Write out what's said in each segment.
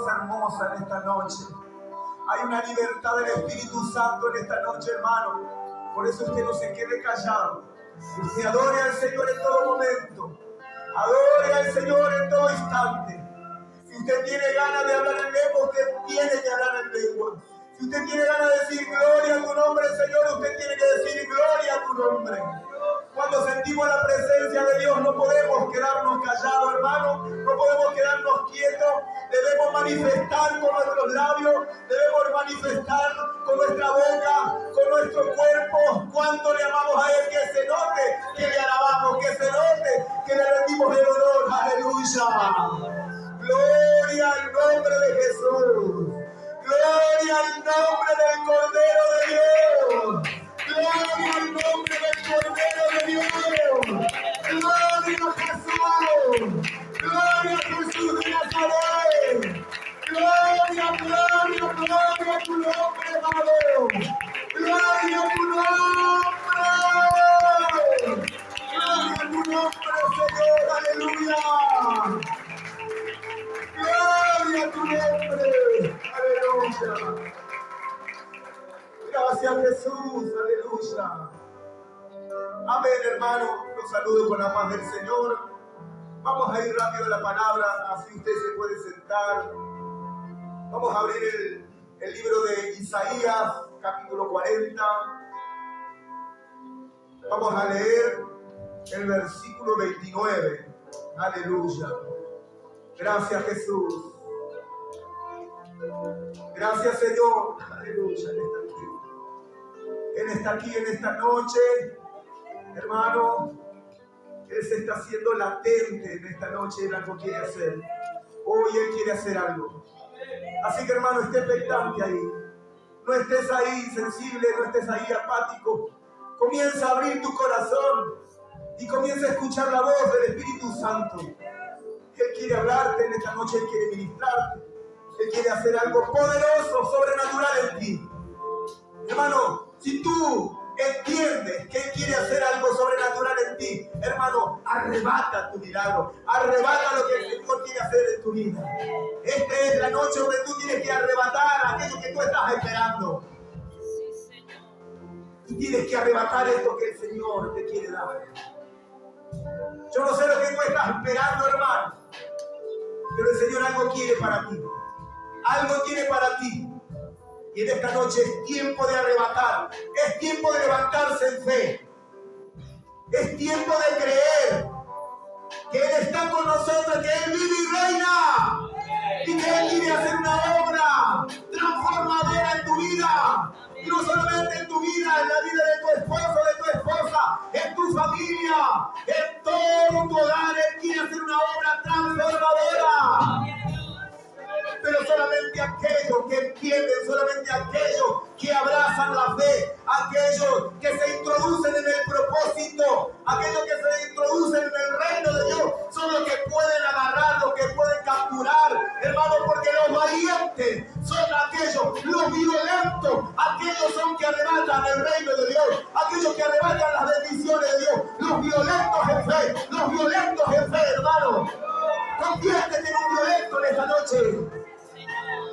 cosa hermosa en esta noche. Hay una libertad del Espíritu Santo en esta noche, hermano. Por eso usted no se quede callado. Usted adore al Señor en todo momento. Adore al Señor en todo instante. Si usted tiene ganas de hablar en lengua, usted tiene que hablar en lengua. Si usted tiene ganas de decir gloria a tu nombre, Señor, usted tiene que decir gloria a tu nombre. Cuando sentimos la presencia de Dios no podemos quedarnos callados, hermano. No podemos quedarnos quietos. Debemos manifestar con nuestros labios. Debemos manifestar con nuestra boca, con nuestro cuerpo, cuánto le amamos a Él. Que se note que le alabamos, que se note que le rendimos el honor. Aleluya. Gloria al nombre de Jesús. Gloria al nombre del Cordero de Dios. Gloria al nombre del Cordero de Dios. Gloria a Jesús. Gloria a Jesús de Nazaret. Gloria, gloria, gloria a tu nombre, amado. Gloria a tu nombre. Gloria a tu nombre, Señor. Aleluya. Gloria a tu nombre. Aleluya. Gracias, Jesús. Aleluya. Amén, hermano. Los saludo con la paz del Señor. Vamos a ir rápido a la palabra, así usted se puede sentar. Vamos a abrir el libro de Isaías, capítulo 40. Vamos a leer el versículo 29. Aleluya. Gracias, Jesús. Gracias, Señor. Aleluya. Él está aquí en esta noche, hermano. Él se está haciendo latente en esta noche. Él algo quiere hacer. Hoy Él quiere hacer algo. Así que, hermano, esté expectante ahí. No estés ahí sensible, no estés ahí apático. Comienza a abrir tu corazón y comienza a escuchar la voz del Espíritu Santo. Él quiere hablarte en esta noche, Él quiere ministrarte. Él quiere hacer algo poderoso, sobrenatural en ti. Hermano, si tú entiendes que Él quiere hacer algo sobrenatural en ti, hermano, arrebata tu milagro. Arrebata lo que el Señor quiere hacer en tu vida. Esta es la noche donde tú tienes que arrebatar aquello que tú estás esperando. Tú tienes que arrebatar esto que el Señor te quiere dar. Yo no sé lo que tú estás esperando, hermano, pero el Señor algo quiere para ti. Algo tiene para ti. Y en esta noche es tiempo de arrebatar. Es tiempo de levantarse en fe. Es tiempo de creer que Él está con nosotros, que Él vive y reina. Y que Él quiere hacer una obra transformadora en tu vida. Y no solamente en tu vida, en la vida de tu esposo, de tu esposa, en tu familia, en todo tu hogar. Él quiere hacer una obra transformadora. Pero solamente aquellos que entienden, solamente aquellos que abrazan la fe, aquellos que se introducen en el propósito, aquellos que se introducen en el reino de Dios, son los que pueden agarrar, los que pueden capturar, hermano, porque los valientes son aquellos, los violentos, aquellos son que arrebatan el reino de Dios, aquellos que arrebatan las bendiciones de Dios, los violentos en fe, los violentos en fe, hermano. Conviértete en un violento en esta noche.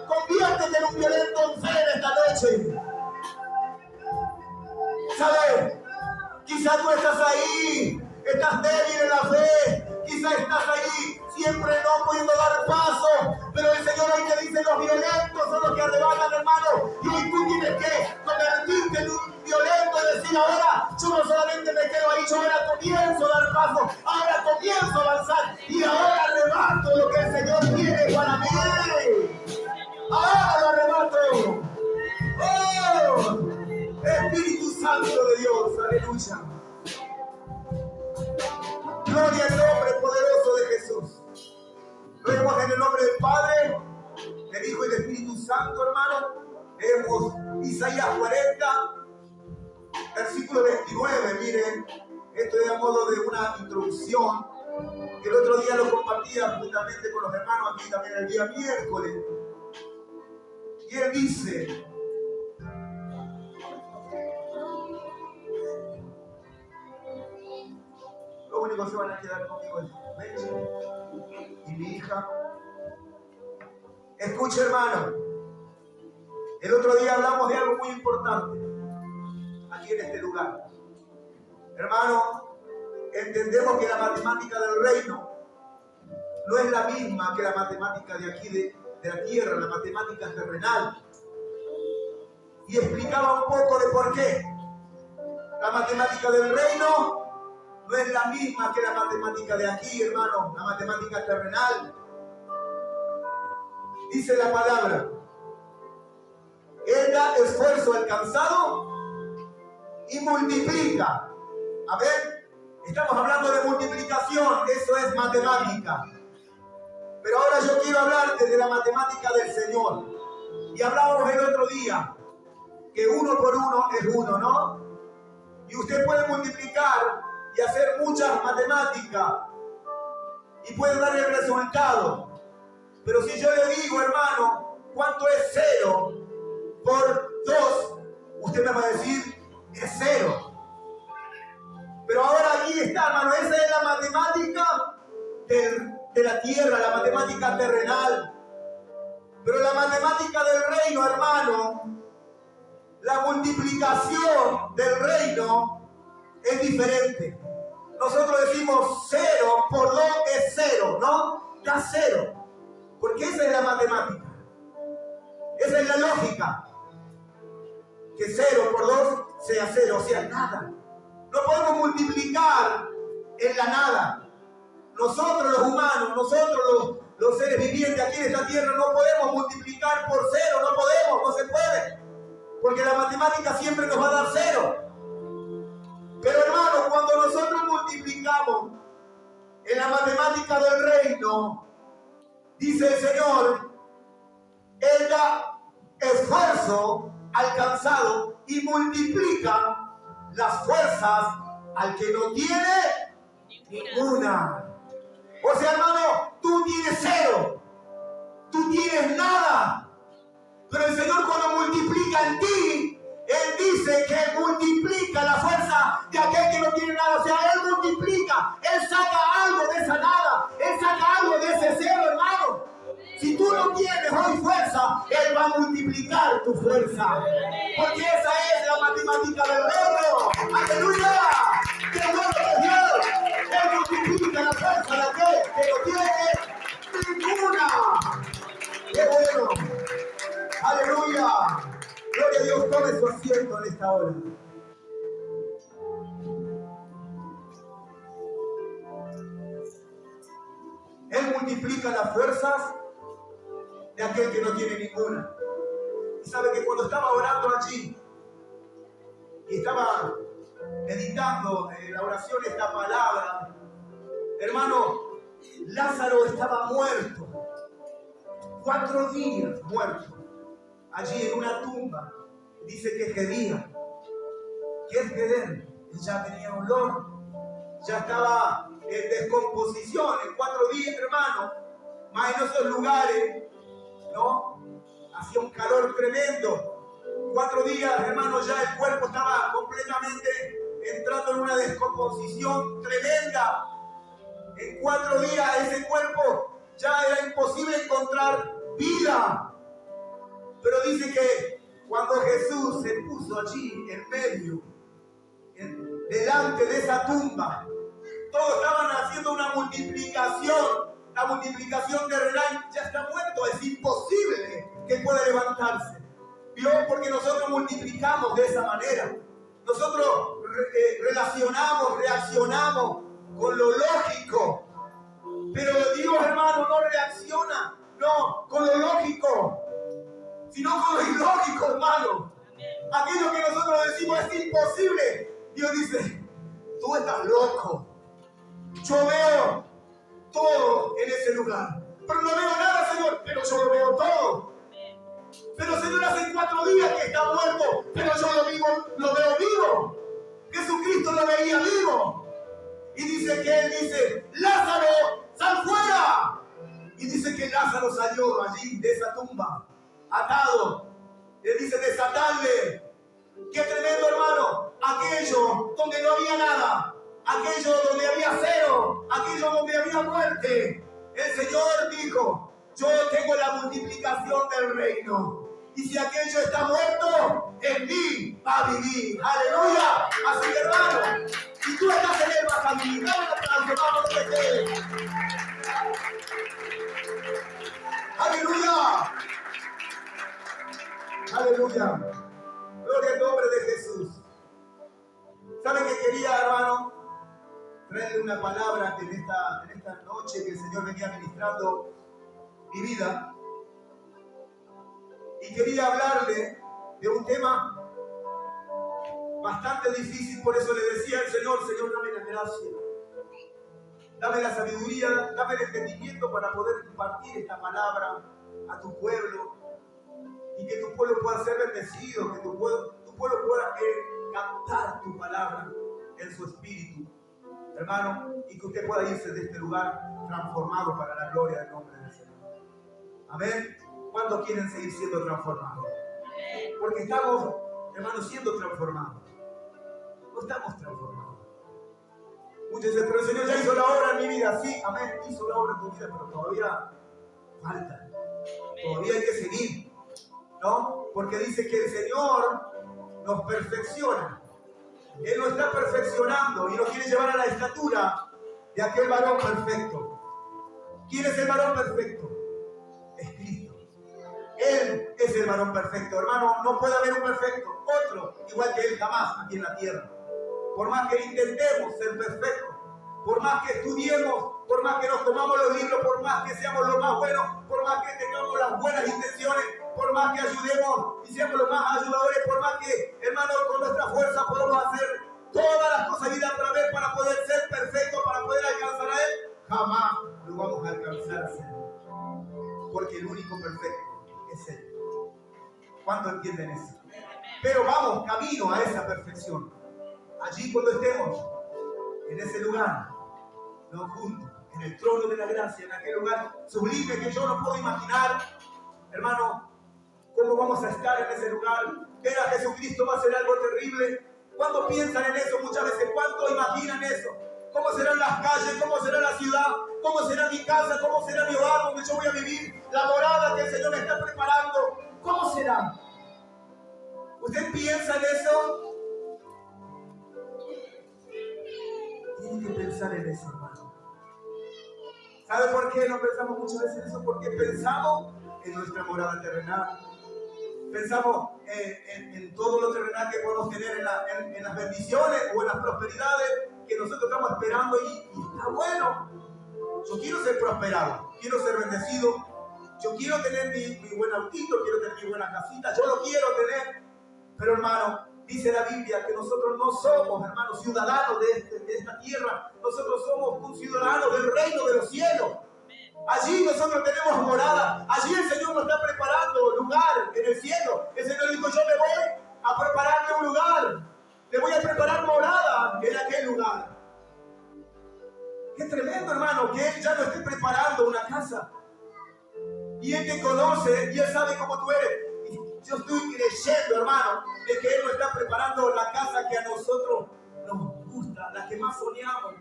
Conviértete en un violento en fe en esta noche. ¿Sabes? Quizás tú estás ahí, estás débil en la fe. Quizás estás ahí, siempre no pudiendo dar paso. Pero el Señor hoy te dice, los violentos son los que arrebatan, hermano. Y hoy tú tienes que convertirte en un violento y decir, ahora yo no solamente me quedo ahí, yo ahora comienzo a dar paso. Ahora comienzo a avanzar. Y ahora arrebato lo que el Señor tiene para mí. Ahora lo arrebato. ¡Oh! Espíritu Santo de Dios, aleluya. Gloria al nombre poderoso de Jesús. Lo leemos en el nombre del Padre, del Hijo y del Espíritu Santo, hermano. Leemos Isaías 40, versículo 29. Miren, esto es a modo de una introducción. El otro día lo compartía juntamente con los hermanos aquí también el día miércoles. Y él dice: lo único que se van a quedar conmigo es Benji y mi hija. Escuche, hermano. El otro día hablamos de algo muy importante aquí en este lugar. Hermano, entendemos que la matemática del reino no es la misma que la matemática de aquí de la tierra, la matemática terrenal. Y explicaba un poco de por qué. La matemática del reino no es la misma que la matemática de aquí, hermano, la matemática terrenal. Dice la palabra: Él da esfuerzo al cansado y multiplica. A ver, estamos hablando de multiplicación, eso es matemática. Pero ahora yo quiero hablarte de la matemática del Señor. Y hablábamos el otro día que 1 por 1 es 1, ¿no? Y usted puede multiplicar y hacer muchas matemáticas y puede dar el resultado. Pero si yo le digo, hermano, ¿cuánto es 0 por 2? Usted me va a decir, es 0. Pero ahora aquí está, hermano, esa es la matemática de la tierra, la matemática terrenal. Pero la matemática del reino, hermano, la multiplicación del reino es diferente. Nosotros decimos 0 por 2 es 0, ¿no? Da 0. Porque esa es la matemática. Esa es la lógica. Que 0 por 2 sea 0, o sea, nada. No podemos multiplicar en la nada. Nosotros los humanos, nosotros los seres vivientes aquí en esta tierra no podemos multiplicar por 0, no podemos, no se puede. Porque la matemática siempre nos va a dar 0. Pero hermano, cuando nosotros multiplicamos en la matemática del reino, dice el Señor, Él da esfuerzo al cansado y multiplica las fuerzas al que no tiene ninguna. O sea, hermano, tú tienes 0, tú tienes nada, pero el Señor cuando multiplica en ti, Él dice que multiplica la fuerza de aquel que no tiene nada. O sea, Él multiplica, Él saca algo de esa nada, Él saca algo de ese 0, hermano. Si tú no tienes hoy fuerza, Él va a multiplicar tu fuerza. Porque esa es la matemática del reino. ¡Aleluya! ¡Qué bueno es Dios! Él multiplica la fuerza de aquel que no tiene ninguna. ¡Qué bueno! ¡Aleluya! Gloria a Dios, tome su asiento en esta hora. Él multiplica las fuerzas de aquel que no tiene ninguna. Y sabe que cuando estaba orando allí y estaba meditando en la oración esta palabra, hermano, Lázaro estaba muerto, 4 días muerto, allí en una tumba. Dice que gedía. ¿Qué es geder? Ya tenía olor, ya estaba en descomposición. En 4 días, hermano, más en esos lugares, ¿no? Hacía un calor tremendo. 4 días, hermano, ya el cuerpo estaba completamente entrando en una descomposición tremenda. En 4 días ese cuerpo ya era imposible encontrar vida. Pero dice que cuando Jesús se puso allí en medio, delante de esa tumba, todos estaban haciendo una multiplicación. La multiplicación terrenal, ya está muerto, es imposible que pueda levantarse. ¿Vio? Porque nosotros multiplicamos de esa manera. Nosotros relacionamos, reaccionamos con lo lógico. Pero Dios, hermano, no reacciona, no, con lo lógico, sino con lo ilógico, hermano. Aquello que nosotros decimos es imposible. Dios dice, tú estás loco. Yo veo todo en ese lugar. Pero no veo nada, Señor, pero yo lo veo todo. Pero Señor, hace 4 días que está muerto, pero yo lo veo vivo. Jesucristo lo veía vivo. Y dice que Él dice, Lázaro, sal fuera. Y dice que Lázaro salió allí de esa tumba, atado. Le dice, desatarle. Qué tremendo, hermano. Aquello donde no había nada, aquello donde había 0, aquello donde había muerte. El Señor dijo, yo tengo la multiplicación del reino. Y si aquello está muerto, en mí va a vivir. ¡Aleluya! Así que, hermano, si tú estás en él, vas a vivir. Dame un aplauso, vamos a meter. ¡Aleluya! ¡Aleluya! Gloria al nombre de Jesús. ¿Saben qué quería, hermano? Traerle una palabra en esta noche que el Señor venía ministrando mi vida. Y quería hablarle de un tema bastante difícil, por eso le decía al Señor, Señor, dame la gracia, dame la sabiduría, dame el entendimiento para poder impartir esta palabra a tu pueblo y que tu pueblo pueda ser bendecido, que tu pueblo pueda captar tu palabra en su espíritu, hermano, y que usted pueda irse de este lugar transformado para la gloria del nombre del Señor. Amén. ¿Cuántos quieren seguir siendo transformados? Porque estamos, hermanos, siendo transformados. No estamos transformados. Muchos dicen, pero el Señor ya hizo la obra en mi vida. Sí, amén, hizo la obra en tu vida, pero todavía falta. Todavía hay que seguir, ¿no? Porque dice que el Señor nos perfecciona. Él nos está perfeccionando y nos quiere llevar a la estatura de aquel varón perfecto. ¿Quién es el varón perfecto? Es Cristo. Él es el varón perfecto, hermano. No puede haber un perfecto, otro igual que Él jamás aquí en la tierra. Por más que intentemos ser perfectos, por más que estudiemos, por más que nos tomamos los libros, por más que seamos los más buenos, por más que tengamos las buenas intenciones, por más que ayudemos y seamos los más ayudadores, por más que, hermano, con nuestra fuerza podamos hacer todas las cosas y a través para poder ser perfectos, para poder alcanzar a Él, jamás lo vamos a alcanzar a ser. Porque el único perfecto es Él. ¿Cuánto entienden eso? Pero vamos camino a esa perfección. Allí cuando estemos en ese lugar, no juntos, en el trono de la gracia, en aquel lugar sublime que yo no puedo imaginar, hermano, cómo vamos a estar en ese lugar. Ver a Jesucristo va a ser algo terrible. ¿Cuántos piensan en eso muchas veces? ¿Cuántos imaginan eso? ¿Cómo serán las calles? ¿Cómo será la ciudad? ¿Cómo será mi casa? ¿Cómo será mi hogar donde yo voy a vivir? La morada que el Señor me está preparando. ¿Cómo será? ¿Usted piensa en eso? Tiene que pensar en eso, hermano. ¿Sabe por qué no pensamos muchas veces en eso? Porque pensamos en nuestra morada terrenal. Pensamos en todo lo terrenal que podemos tener, en las bendiciones o en las prosperidades que nosotros estamos esperando y está bueno. Yo quiero ser prosperado, quiero ser bendecido, yo quiero tener mi buen autito, quiero tener mi buena casita, yo lo quiero tener. Pero hermano, dice la Biblia que nosotros no somos, hermanos, ciudadanos de esta tierra. Nosotros somos un ciudadano del reino de los cielos. Allí nosotros tenemos morada. Allí el Señor nos está preparando lugar en el cielo. El Señor dijo, yo me voy a prepararle un lugar. Le voy a preparar morada en aquel lugar. Qué tremendo, hermano, que Él ya nos esté preparando una casa. Y Él te conoce y Él sabe cómo tú eres. Yo estoy creyendo, hermano, de que Él nos está preparando la casa que a nosotros nos gusta, la que más soñamos,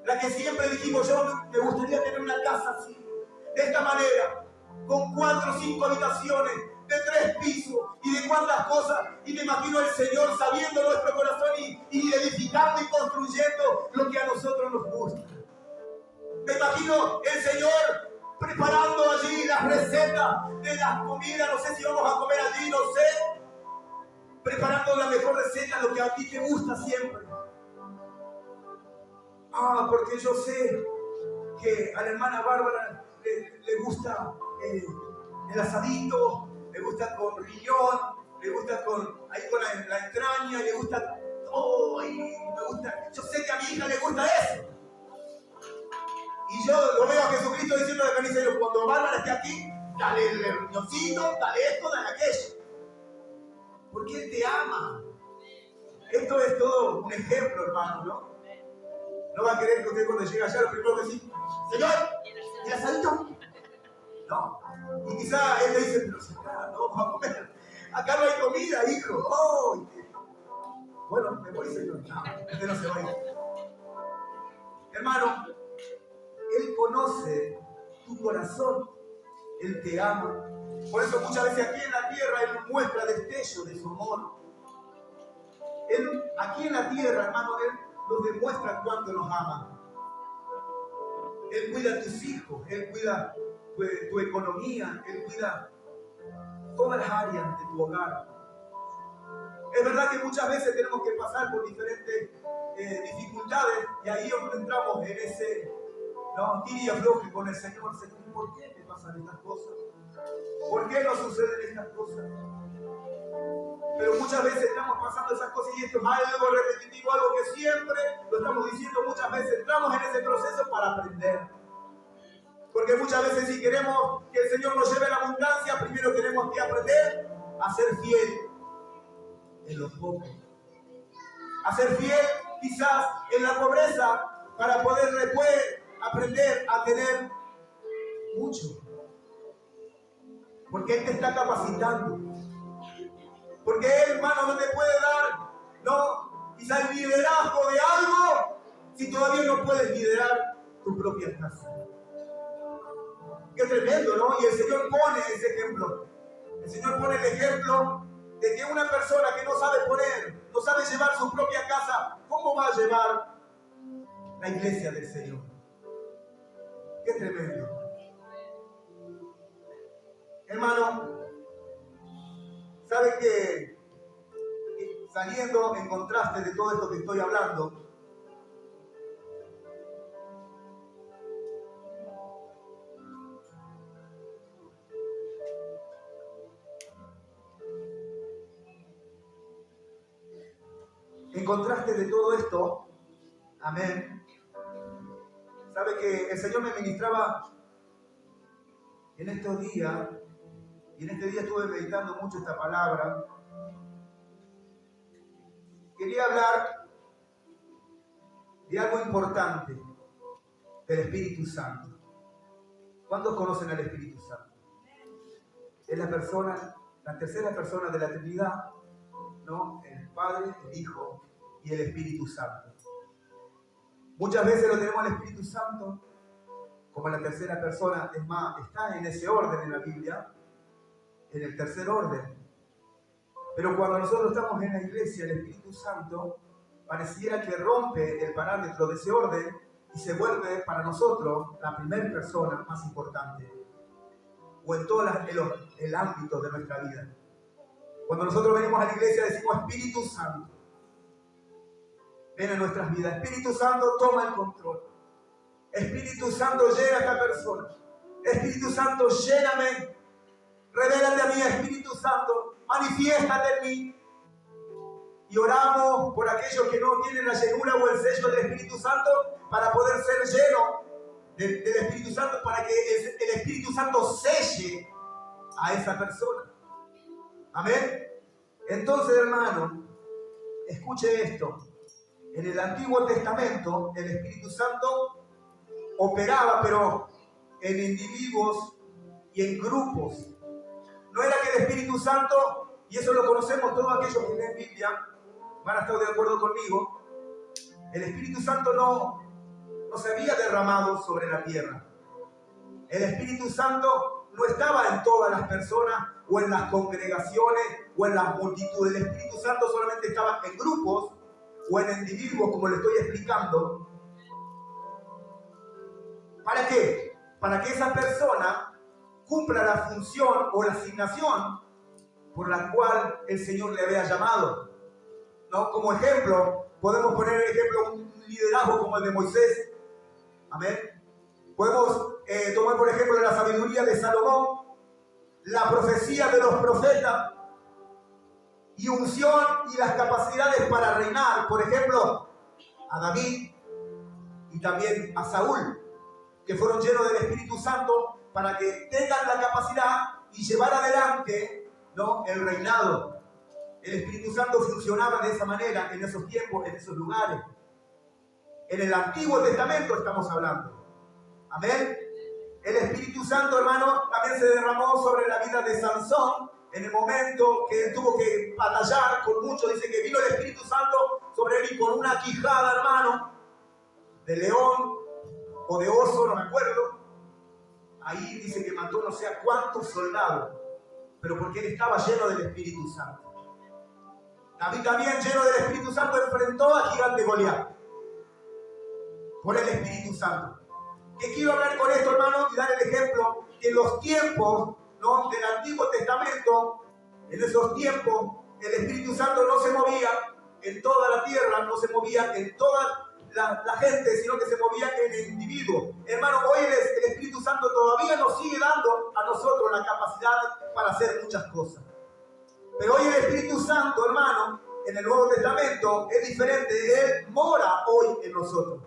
la que siempre dijimos, yo me gustaría tener una casa así, de esta manera, con 4 o 5 habitaciones, de 3 pisos, y de cuántas cosas, y me imagino el Señor sabiendo nuestro corazón y edificando y construyendo lo que a nosotros nos gusta. Me imagino el Señor preparando allí las recetas de las comidas, no sé si vamos a comer allí, no sé. Preparando la mejor receta, lo que a ti te gusta siempre. Porque yo sé que a la hermana Bárbara le gusta el asadito, le gusta con riñón, le gusta con la entraña, le gusta todo, y me gusta. Yo sé que a mi hija le gusta eso. Y yo lo veo a Jesucristo diciendo de carnicero, cuando Bárbara esté aquí, dale el riñoncito, dale esto, dale aquello. Porque Él te ama. Esto es todo un ejemplo, hermano, ¿no? No va a querer que usted cuando llegue allá, lo primero que sí, Señor, ¿y el asadito? No. Y quizá Él le dice, pero si acá no vamos a comer. Acá no hay comida, hijo. Oh, bueno, me voy, Señor. No, usted no se va a ir. Hermano, Él conoce tu corazón. Él te ama. Por eso muchas veces aquí en la tierra Él nos muestra destello de su amor. Él, aquí en la tierra, hermano, Él nos demuestra cuánto nos ama. Él cuida a tus hijos, Él cuida tu economía, Él cuida todas las áreas de tu hogar. Es verdad que muchas veces tenemos que pasar por diferentes dificultades y ahí entramos en ese tira y afloje con el Señor. Señor, ¿por qué me pasan estas cosas? ¿Por qué no suceden estas cosas? Pero muchas veces estamos pasando esas cosas y esto es algo repetitivo, algo que siempre lo estamos diciendo muchas veces. Entramos en ese proceso para aprender. Porque muchas veces si queremos que el Señor nos lleve a la abundancia, primero tenemos que aprender a ser fiel en lo poco. A ser fiel quizás en la pobreza para poder después aprender a tener mucho. Porque Él te está capacitando. Porque Él, hermano, no te puede dar, quizás el liderazgo de algo si todavía no puedes liderar tu propia casa. Qué tremendo, ¿no? Y el Señor pone ese ejemplo. El Señor pone el ejemplo de que una persona que no sabe poner, no sabe llevar su propia casa, ¿cómo va a llevar la iglesia del Señor? Qué tremendo. Hermano, ¿sabe que saliendo en contraste de todo esto que estoy hablando, amén, sabe que el Señor me ministraba en estos días, y en este día estuve meditando mucho esta palabra. Quería hablar de algo importante, del Espíritu Santo. ¿Cuántos conocen al Espíritu Santo? Es la tercera persona de la Trinidad, ¿no? El Padre, el Hijo y el Espíritu Santo. Muchas veces lo tenemos al Espíritu Santo como la tercera persona, es más, está en ese orden en la Biblia, en el tercer orden. Pero cuando nosotros estamos en la iglesia, el Espíritu Santo pareciera que rompe el parámetro de ese orden y se vuelve para nosotros la primera persona más importante, o en todo el ámbito de nuestra vida. Cuando nosotros venimos a la iglesia decimos Espíritu Santo, ven a nuestras vidas. Espíritu Santo, toma el control. Espíritu Santo, llena a esta persona. Espíritu Santo, lléname. Revélate a mí, Espíritu Santo. Manifiéstate en mí. Y oramos por aquellos que no tienen la llenura o el sello del Espíritu Santo para poder ser llenos del Espíritu Santo, para que el Espíritu Santo selle a esa persona. Amén. Entonces, hermano, escuche esto. En el Antiguo Testamento, el Espíritu Santo operaba, pero en individuos y en grupos. No era que el Espíritu Santo, y eso lo conocemos todos aquellos que leen Biblia, van a estar de acuerdo conmigo, el Espíritu Santo no se había derramado sobre la tierra. El Espíritu Santo no estaba en todas las personas, o en las congregaciones, o en las multitudes. El Espíritu Santo solamente estaba en grupos, o en individuos, como le estoy explicando. ¿Para qué? Para que esa persona cumpla la función o la asignación por la cual el Señor le había llamado. ¿No? Como ejemplo, podemos poner el ejemplo un liderazgo como el de Moisés. Amén. Podemos tomar por ejemplo la sabiduría de Salomón, la profecía de los profetas, y unción y las capacidades para reinar. Por ejemplo, a David y también a Saúl, que fueron llenos del Espíritu Santo para que tengan la capacidad y llevar adelante, ¿no?, el reinado. El Espíritu Santo funcionaba de esa manera en esos tiempos, en esos lugares. En el Antiguo Testamento estamos hablando. Amén. El Espíritu Santo, hermano, también se derramó sobre la vida de Sansón en el momento que él tuvo que batallar con muchos. Dice que vino el Espíritu Santo sobre él y con una quijada, hermano, de león o de oso, no me acuerdo, ahí dice que mató no sé a cuántos soldados, pero porque él estaba lleno del Espíritu Santo. David también, lleno del Espíritu Santo, enfrentó al gigante Goliat por el Espíritu Santo. ¿Qué quiero hablar con esto, hermano? Y dar el ejemplo que en los tiempos, ¿no?, del Antiguo Testamento, en esos tiempos, el Espíritu Santo no se movía en toda la tierra, no se movía en toda la gente, sino que se movía en el individuo. Hermano, hoy el Espíritu Santo todavía nos sigue dando a nosotros la capacidad para hacer muchas cosas. Pero hoy el Espíritu Santo, hermano, en el Nuevo Testamento es diferente. Él mora hoy en nosotros.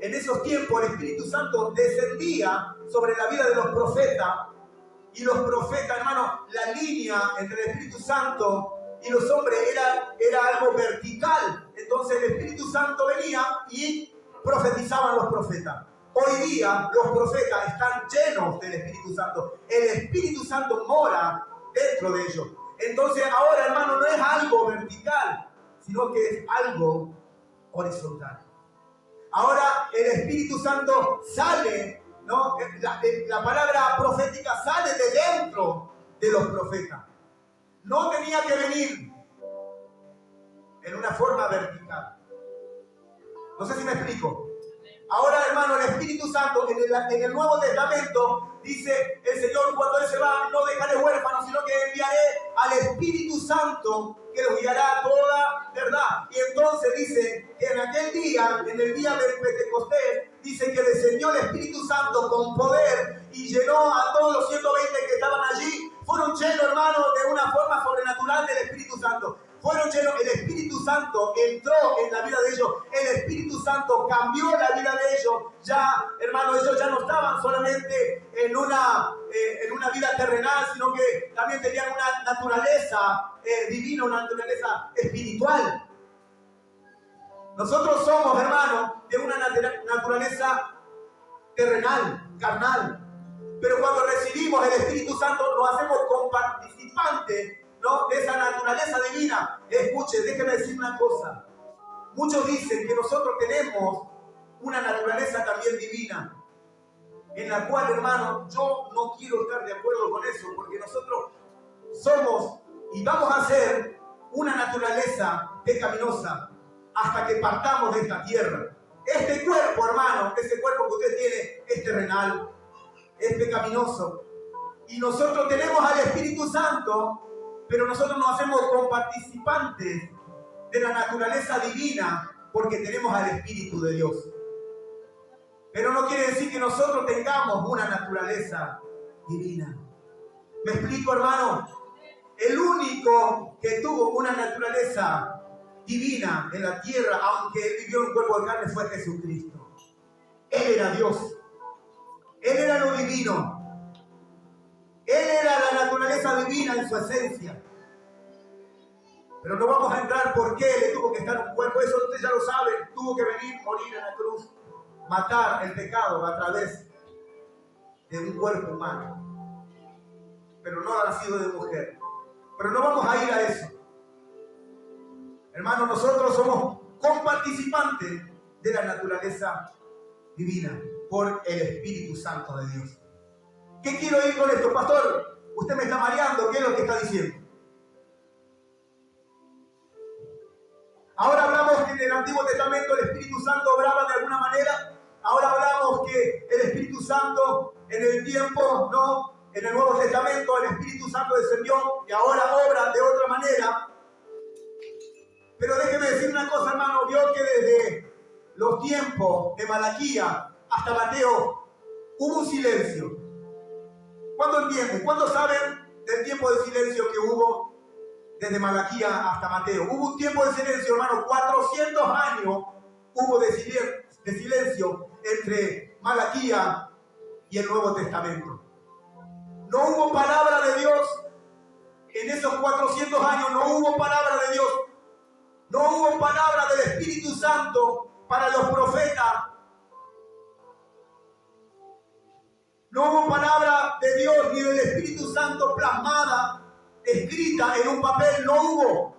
En esos tiempos el Espíritu Santo descendía sobre la vida de los profetas. Y los profetas, hermano, la línea entre el Espíritu Santo y los hombres era algo vertical. Entonces el Espíritu Santo venía y profetizaban los profetas. Hoy día los profetas están llenos del Espíritu Santo. El Espíritu Santo mora dentro de ellos. Entonces ahora, hermano, no es algo vertical, sino que es algo horizontal. Ahora el Espíritu Santo sale, ¿no? La palabra profética sale de dentro de los profetas. No tenía que venir en una forma vertical. No sé si me explico. Ahora, hermano, el Espíritu Santo en el Nuevo Testamento dice el Señor, cuando Él se va, no dejaré huérfanos, sino que enviaré al Espíritu Santo que los guiará a toda verdad. Y entonces dice que en aquel día, en el día del Pentecostés, dice que descendió el Espíritu Santo con poder y llenó a todos los 120 que estaban allí. Fueron llenos, hermano, de una forma sobrenatural del Espíritu Santo. Fueron llenos, el Espíritu Santo entró en la vida de ellos. El Espíritu Santo cambió la vida de ellos. Ya, hermano, ellos ya no estaban solamente en una vida terrenal, sino que también tenían una naturaleza divina, una naturaleza espiritual. Nosotros somos, hermano, de una naturaleza terrenal, carnal. Pero cuando recibimos el Espíritu Santo, nos hacemos comparticipantes, ¿no?, de esa naturaleza divina. Escuche, déjeme decir una cosa. Muchos dicen que nosotros tenemos una naturaleza también divina, en la cual, hermano, yo no quiero estar de acuerdo con eso, porque nosotros somos y vamos a ser una naturaleza pecaminosa hasta que partamos de esta tierra. Este cuerpo, hermano, ese cuerpo que usted tiene, es terrenal, es pecaminoso. Y nosotros tenemos al Espíritu Santo, pero nosotros nos hacemos comparticipantes de la naturaleza divina porque tenemos al Espíritu de Dios. Pero no quiere decir que nosotros tengamos una naturaleza divina. ¿Me explico, hermano? El único que tuvo una naturaleza divina en la tierra, aunque él vivió en un cuerpo de carne, fue Jesucristo. Él era Dios. Él era lo divino. Él era la naturaleza divina en su esencia. Pero no vamos a entrar por qué le tuvo que estar en un cuerpo. Eso usted ya lo sabe. Tuvo que venir, morir en la cruz, matar el pecado a través de un cuerpo humano. Pero no ha nacido de mujer. Pero no vamos a ir a eso. Hermanos, nosotros somos comparticipantes de la naturaleza divina por el Espíritu Santo de Dios. ¿Qué quiero ir con esto, pastor? Usted me está mareando. ¿Qué es lo que está diciendo? Ahora hablamos que en el Antiguo Testamento el Espíritu Santo obraba de alguna manera. Ahora hablamos que el Espíritu Santo en el tiempo, ¿no?, en el Nuevo Testamento el Espíritu Santo descendió y ahora obra de otra manera. Pero déjeme decir una cosa, hermano. Vio que desde los tiempos de Malaquía hasta Mateo hubo un silencio. ¿Cuánto entienden? ¿Cuánto saben del tiempo de silencio que hubo desde Malaquía hasta Mateo? Hubo un tiempo de silencio, hermano. 400 años hubo de silencio entre Malaquía y el Nuevo Testamento. No hubo palabra de Dios en esos 400 años. No hubo palabra de Dios. No hubo palabra del Espíritu Santo para los profetas. No hubo palabra de Dios ni del Espíritu Santo plasmada, escrita en un papel. No hubo.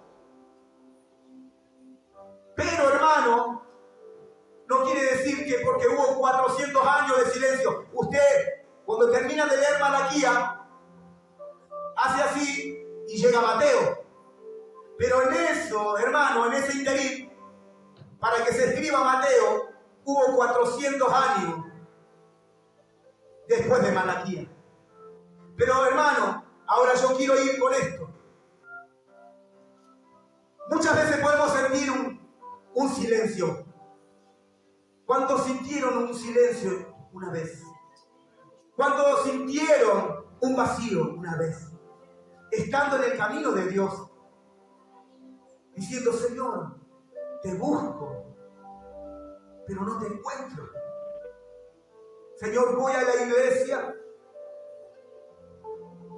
Pero, hermano, no quiere decir que porque hubo 400 años de silencio, usted Cuando termina de leer Malaquía, hace así y llega Mateo. Pero en eso, hermano, en ese interín, para que se escriba Mateo, hubo 400 años después de Malaquía. Pero hermano, ahora yo quiero ir con esto. Muchas veces podemos sentir un silencio. ¿Cuántos sintieron un silencio una vez? ¿Cuántos sintieron un vacío una vez? Estando en el camino de Dios, diciendo, Señor, te busco, pero no te encuentro. Señor, voy a la iglesia.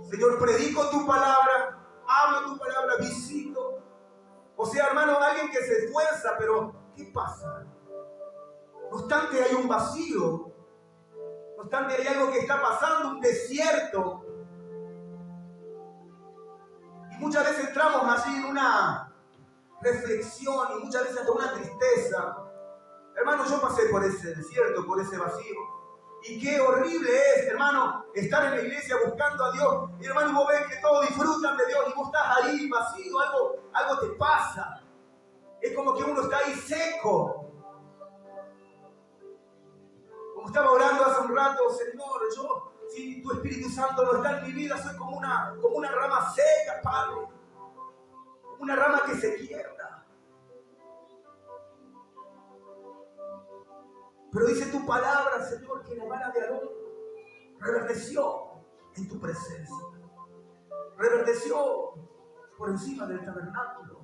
Señor, predico tu palabra, hablo tu palabra, visito. O sea, hermano, alguien que se esfuerza, pero ¿qué pasa? No obstante, hay un vacío. No obstante, hay algo que está pasando, un desierto. Y muchas veces entramos allí en una reflexión y muchas veces hasta una tristeza. Hermano, yo pasé por ese desierto, por ese vacío. Y qué horrible es, hermano, estar en la iglesia buscando a Dios. Y hermano, vos ves que todos disfrutan de Dios y vos estás ahí vacío, algo te pasa. Es como que uno está ahí seco. Como estaba orando hace un rato, Señor, yo, si tu Espíritu Santo no está en mi vida, soy como una rama seca, Padre. Una rama que se quiebra. Pero dice tu palabra, Señor, que la vara de Aarón reverdeció en tu presencia. Reverdeció por encima del tabernáculo.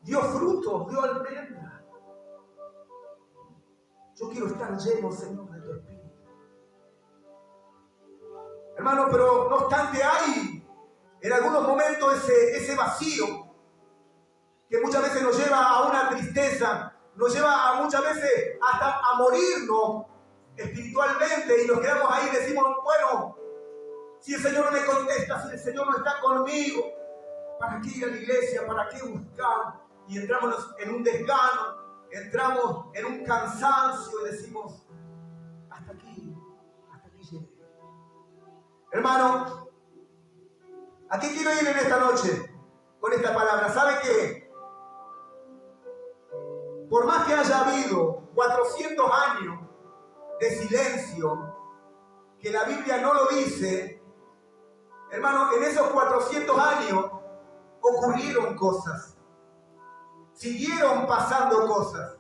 Dio frutos, dio almendra. Yo quiero estar lleno, Señor, de tu Espíritu. Hermano, pero no obstante hay en algunos momentos ese vacío que muchas veces nos lleva a una tristeza, nos lleva a muchas veces hasta a morirnos espiritualmente y nos quedamos ahí y decimos, bueno, si el Señor no me contesta, si el Señor no está conmigo, ¿para qué ir a la iglesia? ¿Para qué buscar? Y entramos en un desgano, entramos en un cansancio y decimos, hasta aquí llegué. Hermano, ¿a qué quiero ir en esta noche con esta palabra? ¿Sabe qué? Por más que haya habido 400 años de silencio, que la Biblia no lo dice, hermano, en esos 400 años ocurrieron cosas. Siguieron pasando cosas.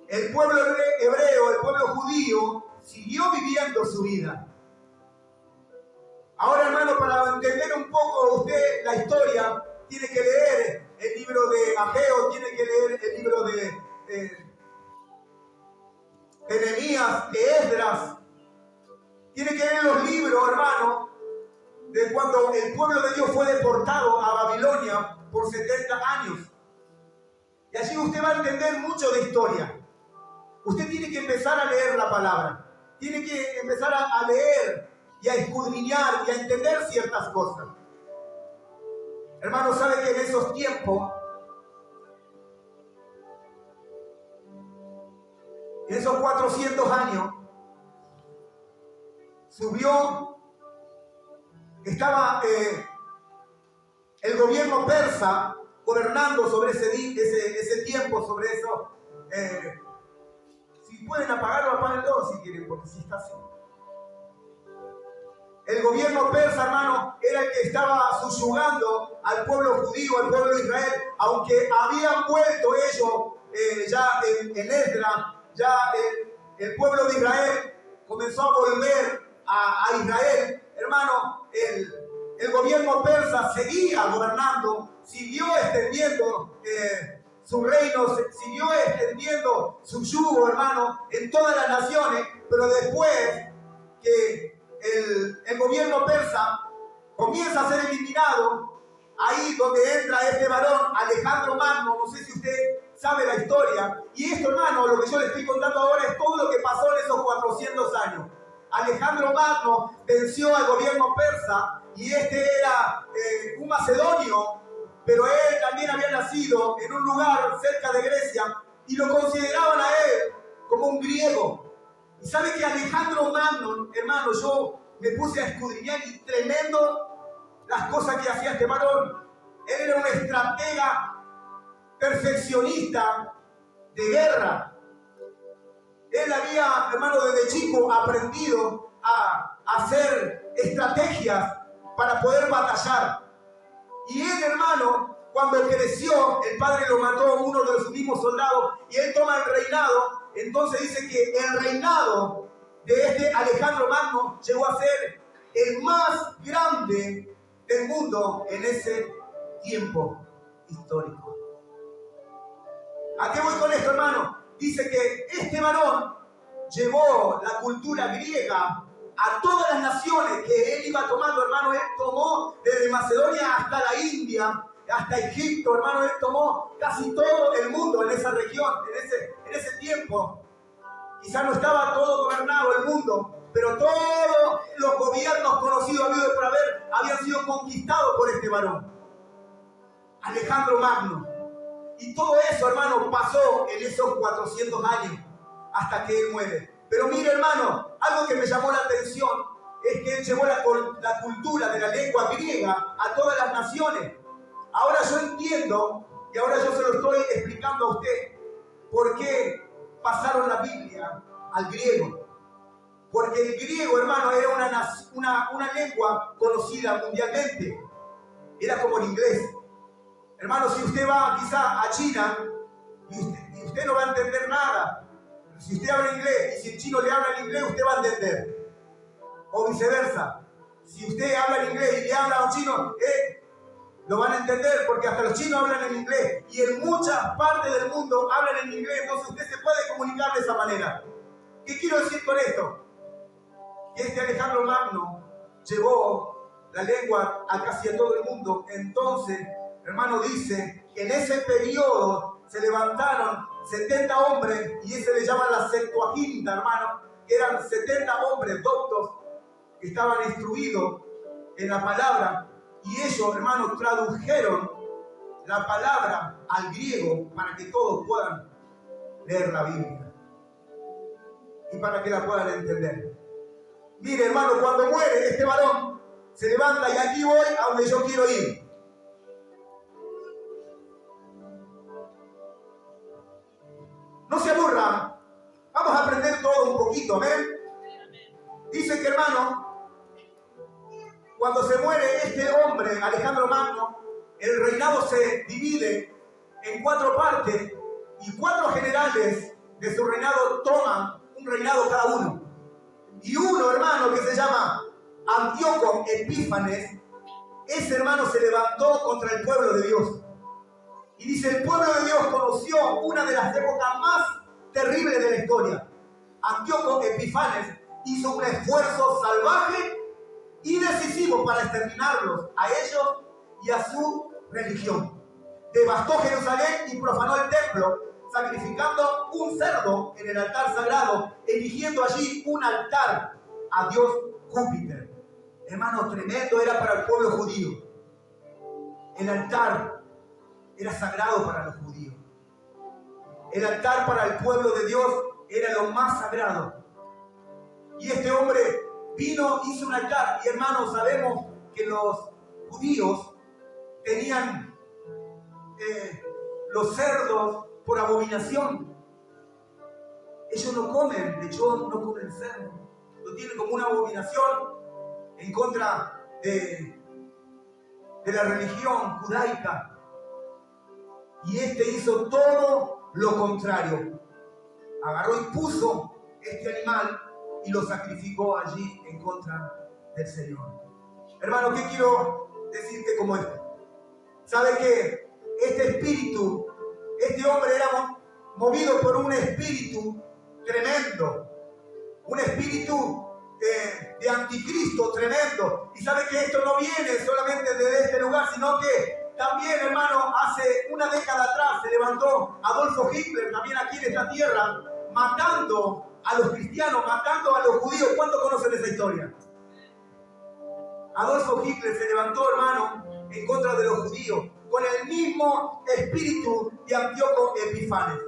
El pueblo hebreo, el pueblo judío, siguió viviendo su vida. Ahora, hermano, para entender un poco usted la historia, tiene que leer el libro de Ageo, tiene que leer el libro de Nehemías, de Esdras. Tiene que leer los libros, hermano, de cuando el pueblo de Dios fue deportado a Babilonia por 70 años. Y allí usted va a entender mucho de historia. Usted tiene que empezar a leer la palabra. Tiene que empezar a leer y a escudriñar y a entender ciertas cosas. Hermano, ¿sabe que en esos tiempos, en esos 400 años, estaba el gobierno persa gobernando sobre ese tiempo, sobre eso? Si pueden apagarlo, apáguenlo si quieren, porque si está así. El gobierno persa, hermano, era el que estaba subyugando al pueblo judío, al pueblo de Israel, aunque habían vuelto ellos ya en Esdras, ya el pueblo de Israel comenzó a volver a Israel. Hermano, el gobierno persa seguía gobernando, siguió extendiendo su reino, siguió extendiendo su yugo, hermano, en todas las naciones, pero después que el gobierno persa comienza a ser eliminado, ahí donde entra este varón, Alejandro Magno, no sé si usted sabe la historia, y esto, hermano, lo que yo le estoy contando ahora es todo lo que pasó en esos 400 años. Alejandro Magno venció al gobierno persa, y este era un macedonio, pero él también había nacido en un lugar cerca de Grecia, y lo consideraban a él como un griego. Y sabe que Alejandro Magno, hermano, yo me puse a escudriñar y tremendo las cosas que hacía este varón. Él era un estratega perfeccionista de guerra. Él había, hermano, desde chico aprendido a hacer estrategias para poder batallar. Y él, hermano, cuando creció, el padre lo mató a uno de sus mismos soldados y él toma el reinado. Entonces dice que el reinado de este Alejandro Magno llegó a ser el más grande del mundo en ese tiempo histórico. ¿A qué voy con esto, hermano? Dice que este varón llevó la cultura griega a todas las naciones que él iba tomando, hermano. Él tomó desde Macedonia hasta la India, hasta Egipto, hermano. Él tomó casi todo el mundo en esa región, en ese tiempo. Quizás no estaba todo gobernado el mundo, pero todos los gobiernos conocidos habidos por haber habían sido conquistados por este varón, Alejandro Magno. Y todo eso, hermano, pasó en esos 400 años hasta que él muere. Pero mire, hermano, algo que me llamó la atención es que él llevó la cultura de la lengua griega a todas las naciones. Ahora yo entiendo, y ahora yo se lo estoy explicando a usted, por qué pasaron la Biblia al griego. Porque el griego, hermano, era una lengua conocida mundialmente. Era como el inglés. Hermano, si usted va quizá a China y usted no va a entender nada. Si usted habla inglés y si el chino le habla en inglés, usted va a entender. O viceversa. Si usted habla en inglés y le habla a un chino, lo van a entender porque hasta los chinos hablan en inglés. Y en muchas partes del mundo hablan en inglés, entonces usted se puede comunicar de esa manera. ¿Qué quiero decir con esto? Que este Alejandro Magno llevó la lengua a casi a todo el mundo. Entonces, hermano, dice que en ese periodo se levantaron 70 hombres, y ese le llaman la Septuaginta, hermano, que eran 70 hombres doctos que estaban instruidos en la palabra, y ellos, hermano, tradujeron la palabra al griego para que todos puedan leer la Biblia y para que la puedan entender. Mire, hermano, cuando muere este varón, se levanta y aquí voy a donde yo quiero ir. No se aburran, vamos a aprender todo un poquito, ¿ven? Dice que, hermano, cuando se muere este hombre, Alejandro Magno, el reinado se divide en 4 partes y 4 generales de su reinado toman un reinado cada uno. Y uno, hermano, que se llama Antíoco Epífanes, ese, hermano, se levantó contra el pueblo de Dios. Y dice, el pueblo de Dios conoció una de las épocas más terribles de la historia. Antíoco Epífanes hizo un esfuerzo salvaje y decisivo para exterminarlos a ellos y a su religión. Devastó Jerusalén y profanó el templo, sacrificando un cerdo en el altar sagrado, erigiendo allí un altar a Dios Júpiter. Hermano, tremendo era para el pueblo judío. El altar era sagrado para los judíos. El altar para el pueblo de Dios era lo más sagrado. Y este hombre vino, hizo un altar. Y hermanos, sabemos que los judíos tenían los cerdos por abominación. Ellos no comen lechón, no comen cerdo. Lo tienen como una abominación en contra de la religión judaica. Y este hizo todo lo contrario. Agarró y puso este animal y lo sacrificó allí en contra del Señor. Hermano, ¿qué quiero decirte como esto? ¿Sabe que este espíritu, este hombre era movido por un espíritu tremendo? Un espíritu de anticristo tremendo. Y sabe que esto no viene solamente de este lugar, sino que también, hermano, hace una década atrás se levantó Adolfo Hitler, también aquí en esta tierra, matando a los cristianos, matando a los judíos. ¿Cuántos conocen esa historia? Adolfo Hitler se levantó, hermano, en contra de los judíos, con el mismo espíritu de Antíoco Epífanes.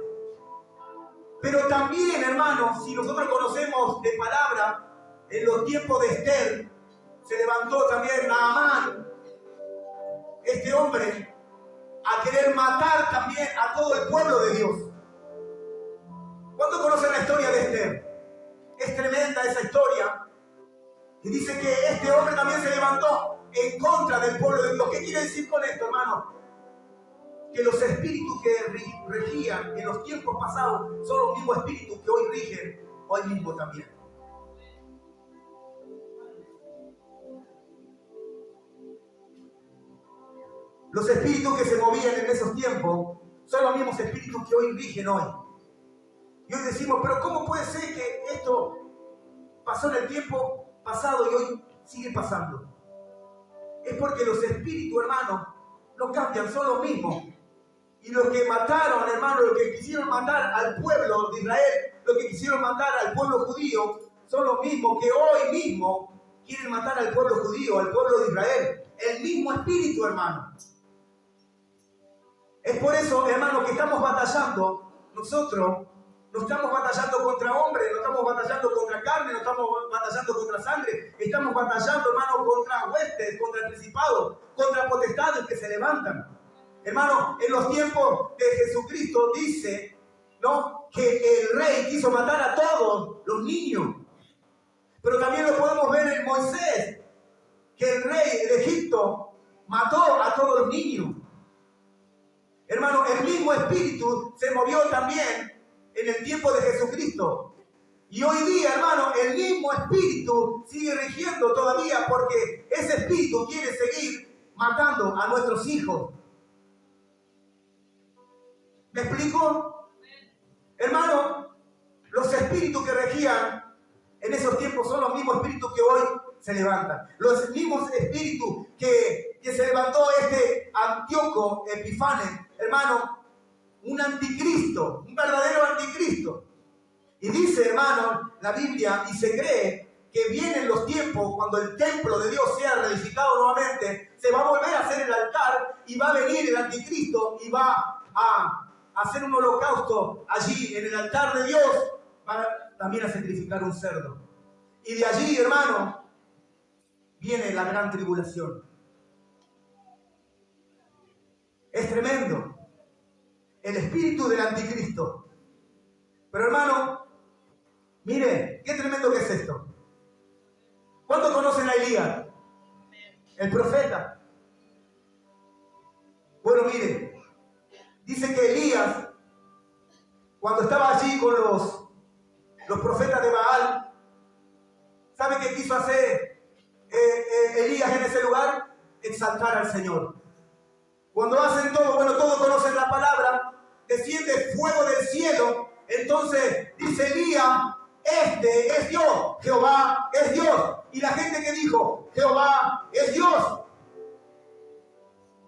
Pero también, hermanos, si nosotros conocemos de palabra, en los tiempos de Esther, se levantó también Naamán, este hombre, a querer matar también a todo el pueblo de Dios. ¿Cuántos conocen la historia de Esther? Es tremenda esa historia. Y dice que este hombre también se levantó en contra del pueblo de Dios. ¿Qué quiere decir con esto, hermano? Que los espíritus que regían en los tiempos pasados son los mismos espíritus que hoy rigen, hoy mismo también. Los espíritus que se movían en esos tiempos son los mismos espíritus que hoy rigen hoy. Y hoy decimos, pero ¿cómo puede ser que esto pasó en el tiempo pasado y hoy sigue pasando? Es porque los espíritus, hermanos, no cambian, son los mismos. Y los que mataron, hermanos, los que quisieron matar al pueblo de Israel, los que quisieron matar al pueblo judío, son los mismos que hoy mismo quieren matar al pueblo judío, al pueblo de Israel. El mismo espíritu, hermano. Es por eso, hermano, que estamos batallando. Nosotros no estamos batallando contra hombres, no estamos batallando contra carne, no estamos batallando contra sangre. Estamos batallando, hermano, contra huestes, contra principados, contra potestades que se levantan. Hermano, en los tiempos de Jesucristo dice, ¿no?, que el rey quiso matar a todos los niños. Pero también lo podemos ver en Moisés, que el rey de Egipto mató a todos los niños. Hermano, el mismo espíritu se movió también en el tiempo de Jesucristo. Y hoy día, hermano, el mismo espíritu sigue rigiendo todavía porque ese espíritu quiere seguir matando a nuestros hijos. ¿Me explico? Hermano, los espíritus que regían en esos tiempos son los mismos espíritus que hoy se levantan. Los mismos espíritus que se levantó este Antíoco Epifanes, hermano, un anticristo, un verdadero anticristo. Y dice, hermano, la Biblia, y se cree que vienen los tiempos cuando el templo de Dios sea reedificado nuevamente, se va a volver a hacer el altar y va a venir el anticristo y va a hacer un holocausto allí en el altar de Dios, va también a sacrificar un cerdo. Y de allí, hermano, viene la gran tribulación. Es tremendo. El espíritu del anticristo. Pero, hermano, mire, qué tremendo que es esto. ¿Cuántos conocen a Elías? El profeta. Bueno, mire, dice que Elías, cuando estaba allí con los profetas de Baal, ¿sabe qué quiso hacer Elías en ese lugar? Exaltar al Señor. Cuando hacen todo, bueno, todos conocen la palabra, desciende fuego del cielo, entonces dice Elías, este es Dios, Jehová es Dios. Y la gente que dijo, Jehová es Dios.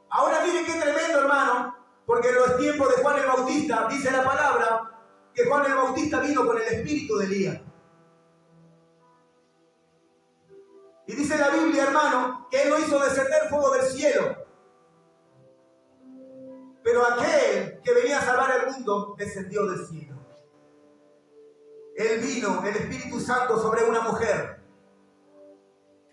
Ahora mire qué tremendo, hermano, porque en los tiempos de Juan el Bautista, dice la palabra, que Juan el Bautista vino con el espíritu de Elías. Y dice la Biblia, hermano, que él no hizo descender fuego del cielo. Pero aquel que venía a salvar el mundo descendió del cielo. Él vino, el Espíritu Santo, sobre una mujer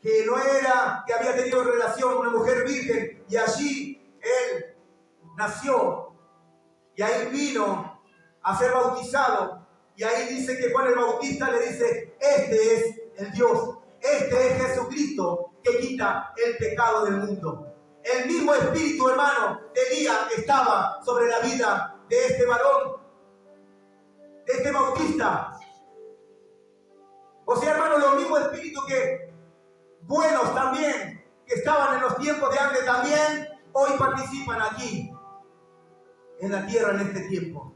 que no era, que había tenido relación, una mujer virgen, y allí él nació, y ahí vino a ser bautizado, y ahí dice que Juan el Bautista le dice, este es el Dios, este es Jesucristo que quita el pecado del mundo. El mismo espíritu, hermano, de Elías estaba sobre la vida de este varón, de este bautista. O sea, hermano, los mismos espíritus que buenos también, que estaban en los tiempos de antes también, hoy participan aquí, en la tierra en este tiempo.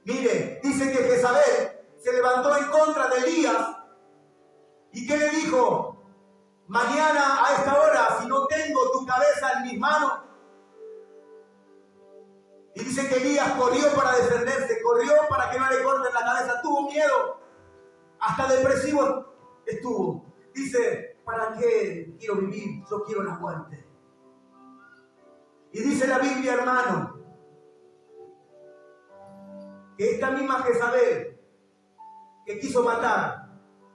Mire, dice que Jezabel se levantó en contra de Elías. ¿Y qué le dijo? Mañana a esta hora, si no tengo tu cabeza en mis manos. Y dice que Elías corrió para defenderse, corrió para que no le corten la cabeza, tuvo miedo, hasta depresivo estuvo. Dice, ¿para qué quiero vivir? Yo quiero la muerte. Y dice la Biblia, hermano, que esta misma Jezabel que quiso matar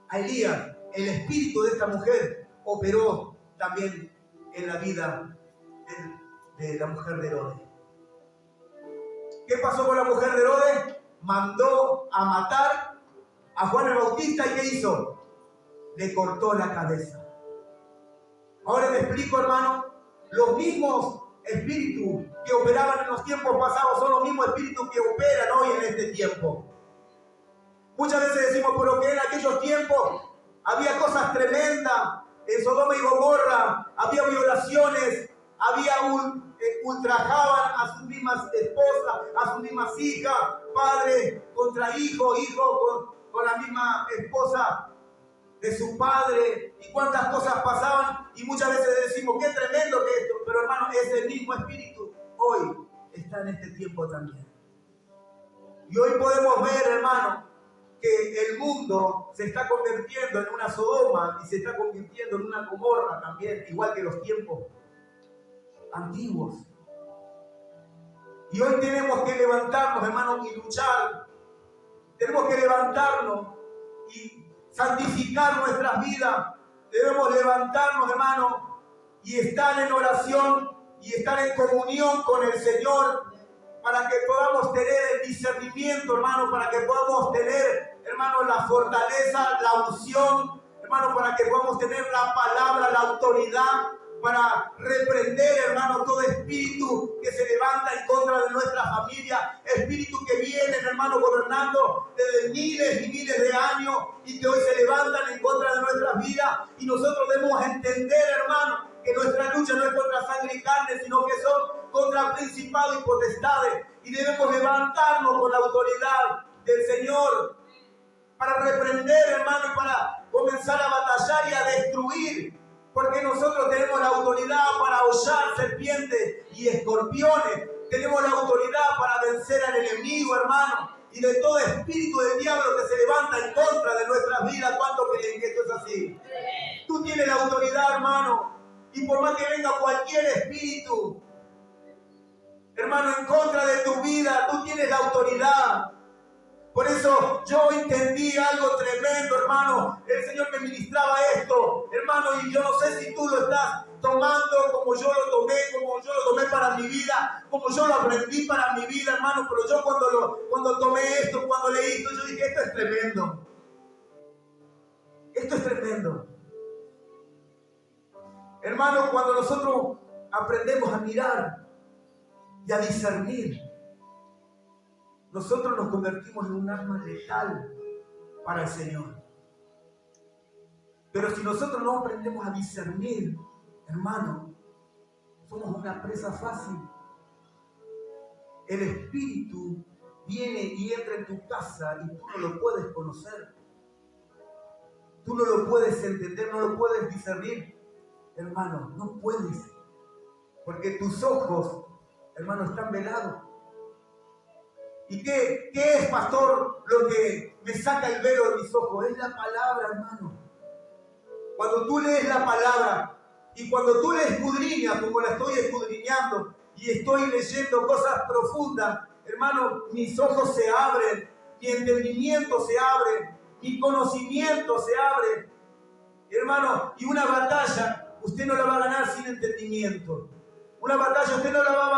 a Elías, el espíritu de esta mujer operó también en la vida de la mujer de Herodes. ¿Qué pasó con la mujer de Herodes? Mandó a matar a Juan el Bautista y ¿qué hizo? Le cortó la cabeza. Ahora te explico, hermano, los mismos espíritus que operaban en los tiempos pasados son los mismos espíritus que operan hoy en este tiempo. Muchas veces decimos, pero que en aquellos tiempos había cosas tremendas, en Sodoma y Gomorra había violaciones, ultrajaban a sus mismas esposas, a sus mismas hijas, padre contra hijo, hijo con la misma esposa de su padre, y cuántas cosas pasaban, y muchas veces decimos, qué tremendo que esto, pero hermano, ese mismo espíritu hoy está en este tiempo también. Y hoy podemos ver, hermano, que el mundo se está convirtiendo en una Sodoma y se está convirtiendo en una Gomorra también, igual que los tiempos antiguos. Y hoy tenemos que levantarnos, hermanos, y luchar. Tenemos que levantarnos y santificar nuestras vidas. Debemos levantarnos, hermanos, y estar en oración y estar en comunión con el Señor para que podamos tener el discernimiento, hermano, para que podamos tener, hermano, la fortaleza, la unción, hermano, para que podamos tener la palabra, la autoridad, para reprender, hermano, todo espíritu que se levanta en contra de nuestra familia, espíritu que vienen, hermano, gobernando desde miles y miles de años y que hoy se levantan en contra de nuestras vidas. Y nosotros debemos entender, hermano, que nuestra lucha no es contra sangre y carne, sino que son contra principados y potestades. Y debemos levantarnos con la autoridad del Señor para reprender, hermano, y para comenzar a batallar y a destruir. Porque nosotros tenemos la autoridad para hollar serpientes y escorpiones. Tenemos la autoridad para vencer al enemigo, hermano. Y de todo espíritu del diablo que se levanta en contra de nuestras vidas. ¿Cuántos creen que esto es así? Tú tienes la autoridad, hermano. Y por más que venga cualquier espíritu, hermano, en contra de tu vida, tú tienes la autoridad. Por eso yo entendí algo tremendo, hermano. El Señor me ministraba esto, hermano, y yo no sé si tú lo estás tomando como yo lo tomé para mi vida, como yo lo aprendí para mi vida, hermano. Pero yo cuando tomé esto, cuando leí esto, yo dije, esto es tremendo. Esto es tremendo. Hermano, cuando nosotros aprendemos a mirar y a discernir, nosotros nos convertimos en un arma letal para el Señor. Pero si nosotros no aprendemos a discernir, hermano, somos una presa fácil. El espíritu viene y entra en tu casa y tú no lo puedes conocer. Tú no lo puedes entender, no lo puedes discernir. Hermano, no puedes. Porque tus ojos, hermano, están velados. ¿Y qué es, pastor, lo que me saca el velo de mis ojos? Es la palabra, hermano. Cuando tú lees la palabra y cuando tú la escudriñas, como la estoy escudriñando y estoy leyendo cosas profundas, hermano, mis ojos se abren, mi entendimiento se abre, mi conocimiento se abre. Hermano, y una batalla, usted no la va a ganar sin entendimiento. Una batalla usted no la va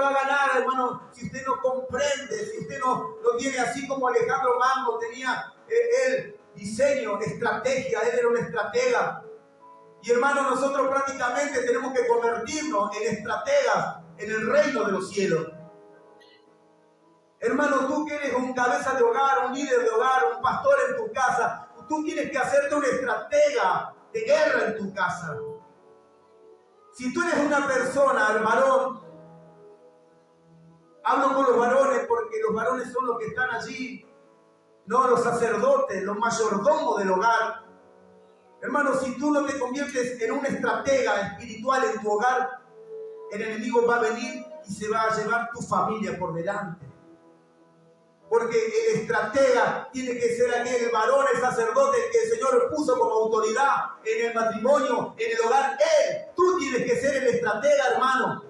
a ganar, hermano, si usted no comprende, si usted no lo tiene así como Alejandro Magno tenía el diseño, estrategia, él era un estratega. Y hermano, nosotros prácticamente tenemos que convertirnos en estrategas en el reino de los cielos. Hermano, tú que eres un cabeza de hogar, un líder de hogar, un pastor en tu casa, tú tienes que hacerte una estratega de guerra en tu casa. Si tú eres una persona, el varón, hablo con los varones porque los varones son los que están allí, no los sacerdotes, los mayordomos del hogar. Hermano, si tú no te conviertes en una estratega espiritual en tu hogar, el enemigo va a venir y se va a llevar tu familia por delante. Porque el estratega tiene que ser aquel varón, el sacerdote que el Señor puso como autoridad en el matrimonio, en el hogar. Tú tienes que ser el estratega, hermano.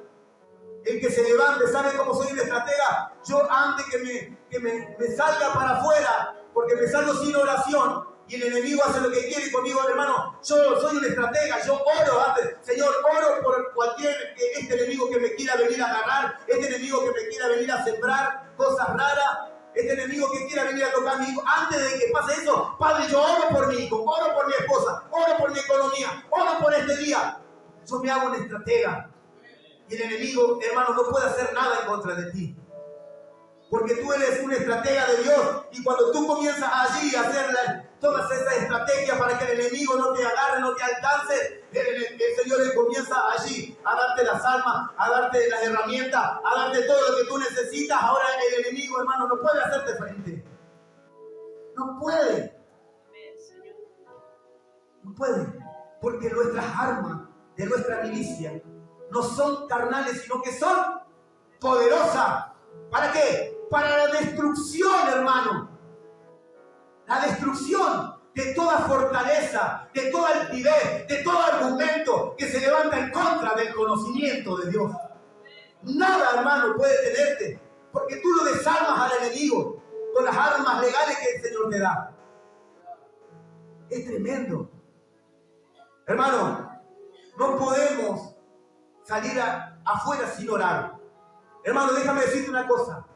El el que se levante. ¿Sabe cómo soy un estratega? Yo antes que me salga para afuera, porque me salgo sin oración, y el enemigo hace lo que quiere conmigo, hermano. Yo soy un estratega, yo oro antes. Señor, oro por cualquier enemigo que me quiera venir a agarrar, enemigo que me quiera venir a sembrar cosas raras, enemigo que quiera venir a tocar a mi hijo. Antes de que pase eso, Padre, yo oro por mi hijo, oro por mi esposa, oro por mi economía, oro por este día. Yo me hago un estratega. Y el enemigo, hermano, no puede hacer nada en contra de ti. Porque tú eres un estratega de Dios. Y cuando tú comienzas allí a hacer todas esas estrategias para que el enemigo no te agarre, no te alcance, el Señor le comienza allí a darte las armas, a darte las herramientas, a darte todo lo que tú necesitas. Ahora el enemigo, hermano, no puede hacerte frente. No puede. No puede. Porque nuestras armas de nuestra milicia no son carnales, sino que son poderosas. ¿Para qué? Para la destrucción, hermano. La destrucción de toda fortaleza, de toda altivez, de todo argumento que se levanta en contra del conocimiento de Dios. Nada, hermano, puede tenerte, porque tú lo desarmas al enemigo con las armas legales que el Señor te da. Es tremendo. Hermano, no podemos salir afuera sin orar. Hermano, déjame decirte una cosa.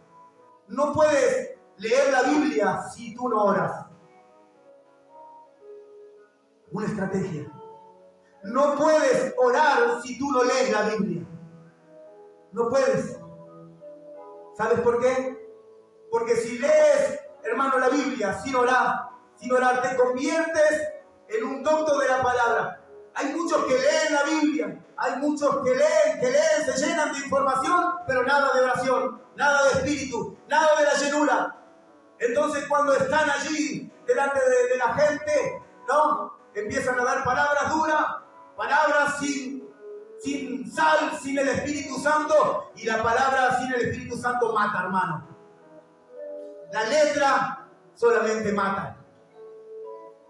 No puedes leer la Biblia si tú no oras. Una estrategia. No puedes orar si tú no lees la Biblia. No puedes. ¿Sabes por qué? Porque si lees, hermano, la Biblia sin orar, te conviertes en un docto de la palabra. Hay muchos que leen la Biblia, hay muchos que leen, se llenan de información, pero nada de oración, nada de espíritu, nada de la llenura. Entonces cuando están allí delante de la gente, ¿no? Empiezan a dar palabras duras, palabras sin sal, sin el Espíritu Santo, y la palabra sin el Espíritu Santo mata, hermano. La letra solamente mata,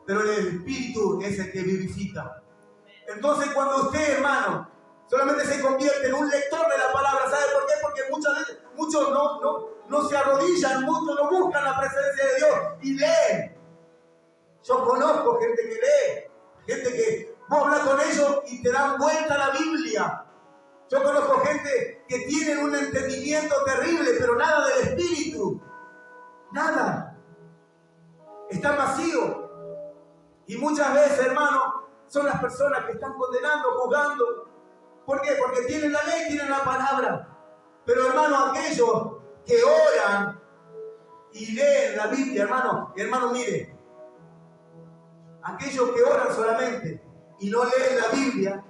pero el Espíritu es el que vivifica. Entonces cuando usted, hermano, solamente se convierte en un lector de la palabra, ¿sabe por qué? Porque muchas veces, muchos no se arrodillan, muchos no buscan la presencia de Dios y leen. Yo conozco gente que lee, gente que vos hablas con ellos y te dan vuelta la Biblia. Yo conozco gente que tienen un entendimiento terrible, pero nada del Espíritu. Nada. Están vacíos. Y muchas veces, hermano, son las personas que están condenando, juzgando. ¿Por qué? Porque tienen la ley, tienen la palabra. Pero, hermano, aquellos que oran y leen la Biblia, hermano, mire. Aquellos que oran solamente y no leen la Biblia,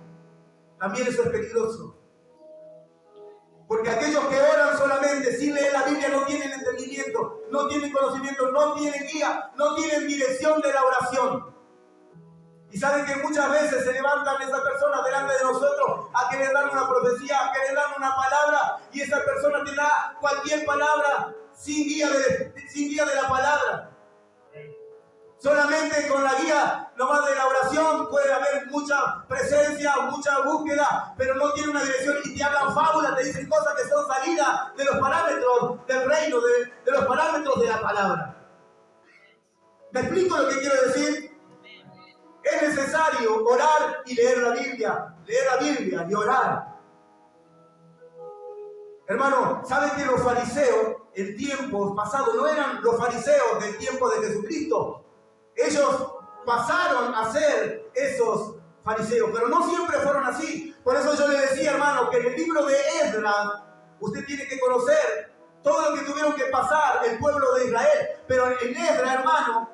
también eso es peligroso. Porque aquellos que oran solamente sin leer la Biblia no tienen entendimiento, no tienen conocimiento, no tienen guía, no tienen dirección de la oración. Y saben que muchas veces se levantan esas personas delante de nosotros a querer dar una profecía, a querer dar una palabra, y esa persona te da cualquier palabra sin guía de la palabra. Solamente con la guía nomás de la oración puede haber mucha presencia, mucha búsqueda, pero no tiene una dirección y te hablan fábulas, te dicen cosas que son salidas de los parámetros del reino, de los parámetros de la palabra. ¿Me explico lo que quiero decir? Es necesario orar y leer la Biblia y orar. Hermano, ¿saben que los fariseos en tiempos pasados no eran los fariseos del tiempo de Jesucristo? Ellos pasaron a ser esos fariseos, pero no siempre fueron así. Por eso yo le decía, hermano, que en el libro de Esdras usted tiene que conocer todo lo que tuvieron que pasar el pueblo de Israel. Pero en Esdras, hermano,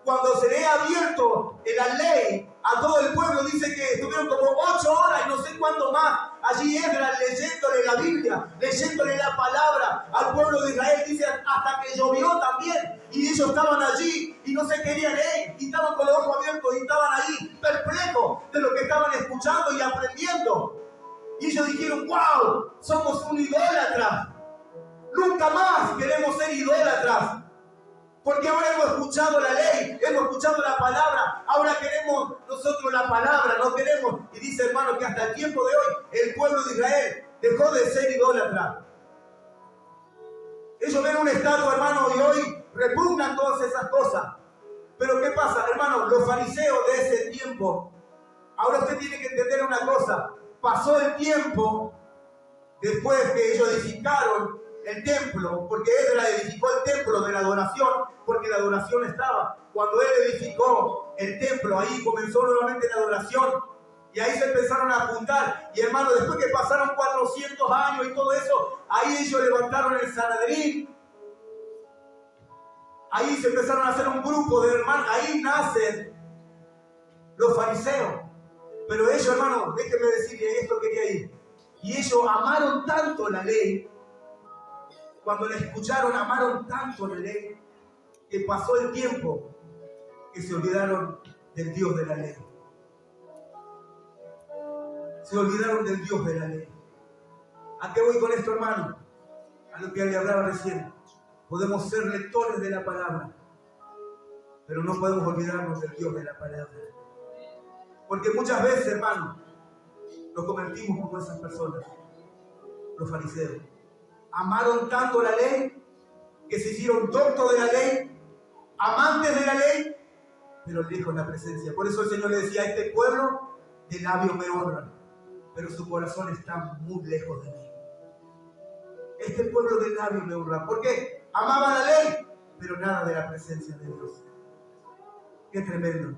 cuando se le ha abierto la ley a todo el pueblo, dice que estuvieron como 8 horas y no sé cuánto más allí Esdras leyéndole la Biblia, leyéndole la palabra al pueblo de Israel. Dice hasta que llovió también, y ellos estaban allí y no se querían ir, y estaban con los ojos abiertos y estaban ahí perplejos de lo que estaban escuchando y aprendiendo. Y ellos dijeron: wow, somos un idólatra, nunca más queremos ser idólatras. Porque ahora hemos escuchado la ley, hemos escuchado la palabra, ahora queremos nosotros la palabra, no queremos. Y dice, hermano, que hasta el tiempo de hoy el pueblo de Israel dejó de ser idólatra. Ellos ven una estatua, hermano, y hoy repugnan todas esas cosas. Pero ¿qué pasa, hermano? Los fariseos de ese tiempo, ahora usted tiene que entender una cosa. Pasó el tiempo después que ellos edificaron el templo, porque Esdras edificó el templo de la adoración, porque la adoración estaba. Cuando él edificó el templo, ahí comenzó nuevamente la adoración. Y ahí se empezaron a apuntar. Y hermano, después que pasaron 400 años y todo eso, ahí ellos levantaron el Sanedrín. Ahí se empezaron a hacer un grupo de hermanos. Ahí nacen los fariseos. Pero ellos, hermano, déjenme decirle, esto quería ir. Y ellos amaron tanto la ley. Cuando la escucharon, amaron tanto la ley, que pasó el tiempo que se olvidaron del Dios de la ley. Se olvidaron del Dios de la ley. ¿A qué voy con esto, hermano? A lo que le hablaba recién. Podemos ser lectores de la palabra, pero no podemos olvidarnos del Dios de la palabra. Porque muchas veces, hermano, nos convertimos como esas personas, los fariseos. Amaron tanto la ley que se hicieron doctos de la ley, amantes de la ley, pero lejos de la presencia. Por eso el Señor le decía a este pueblo, de labios me honran, pero su corazón está muy lejos de mí. Este pueblo de labios me honra. ¿Por qué? Amaba la ley, pero nada de la presencia de Dios. Qué tremendo.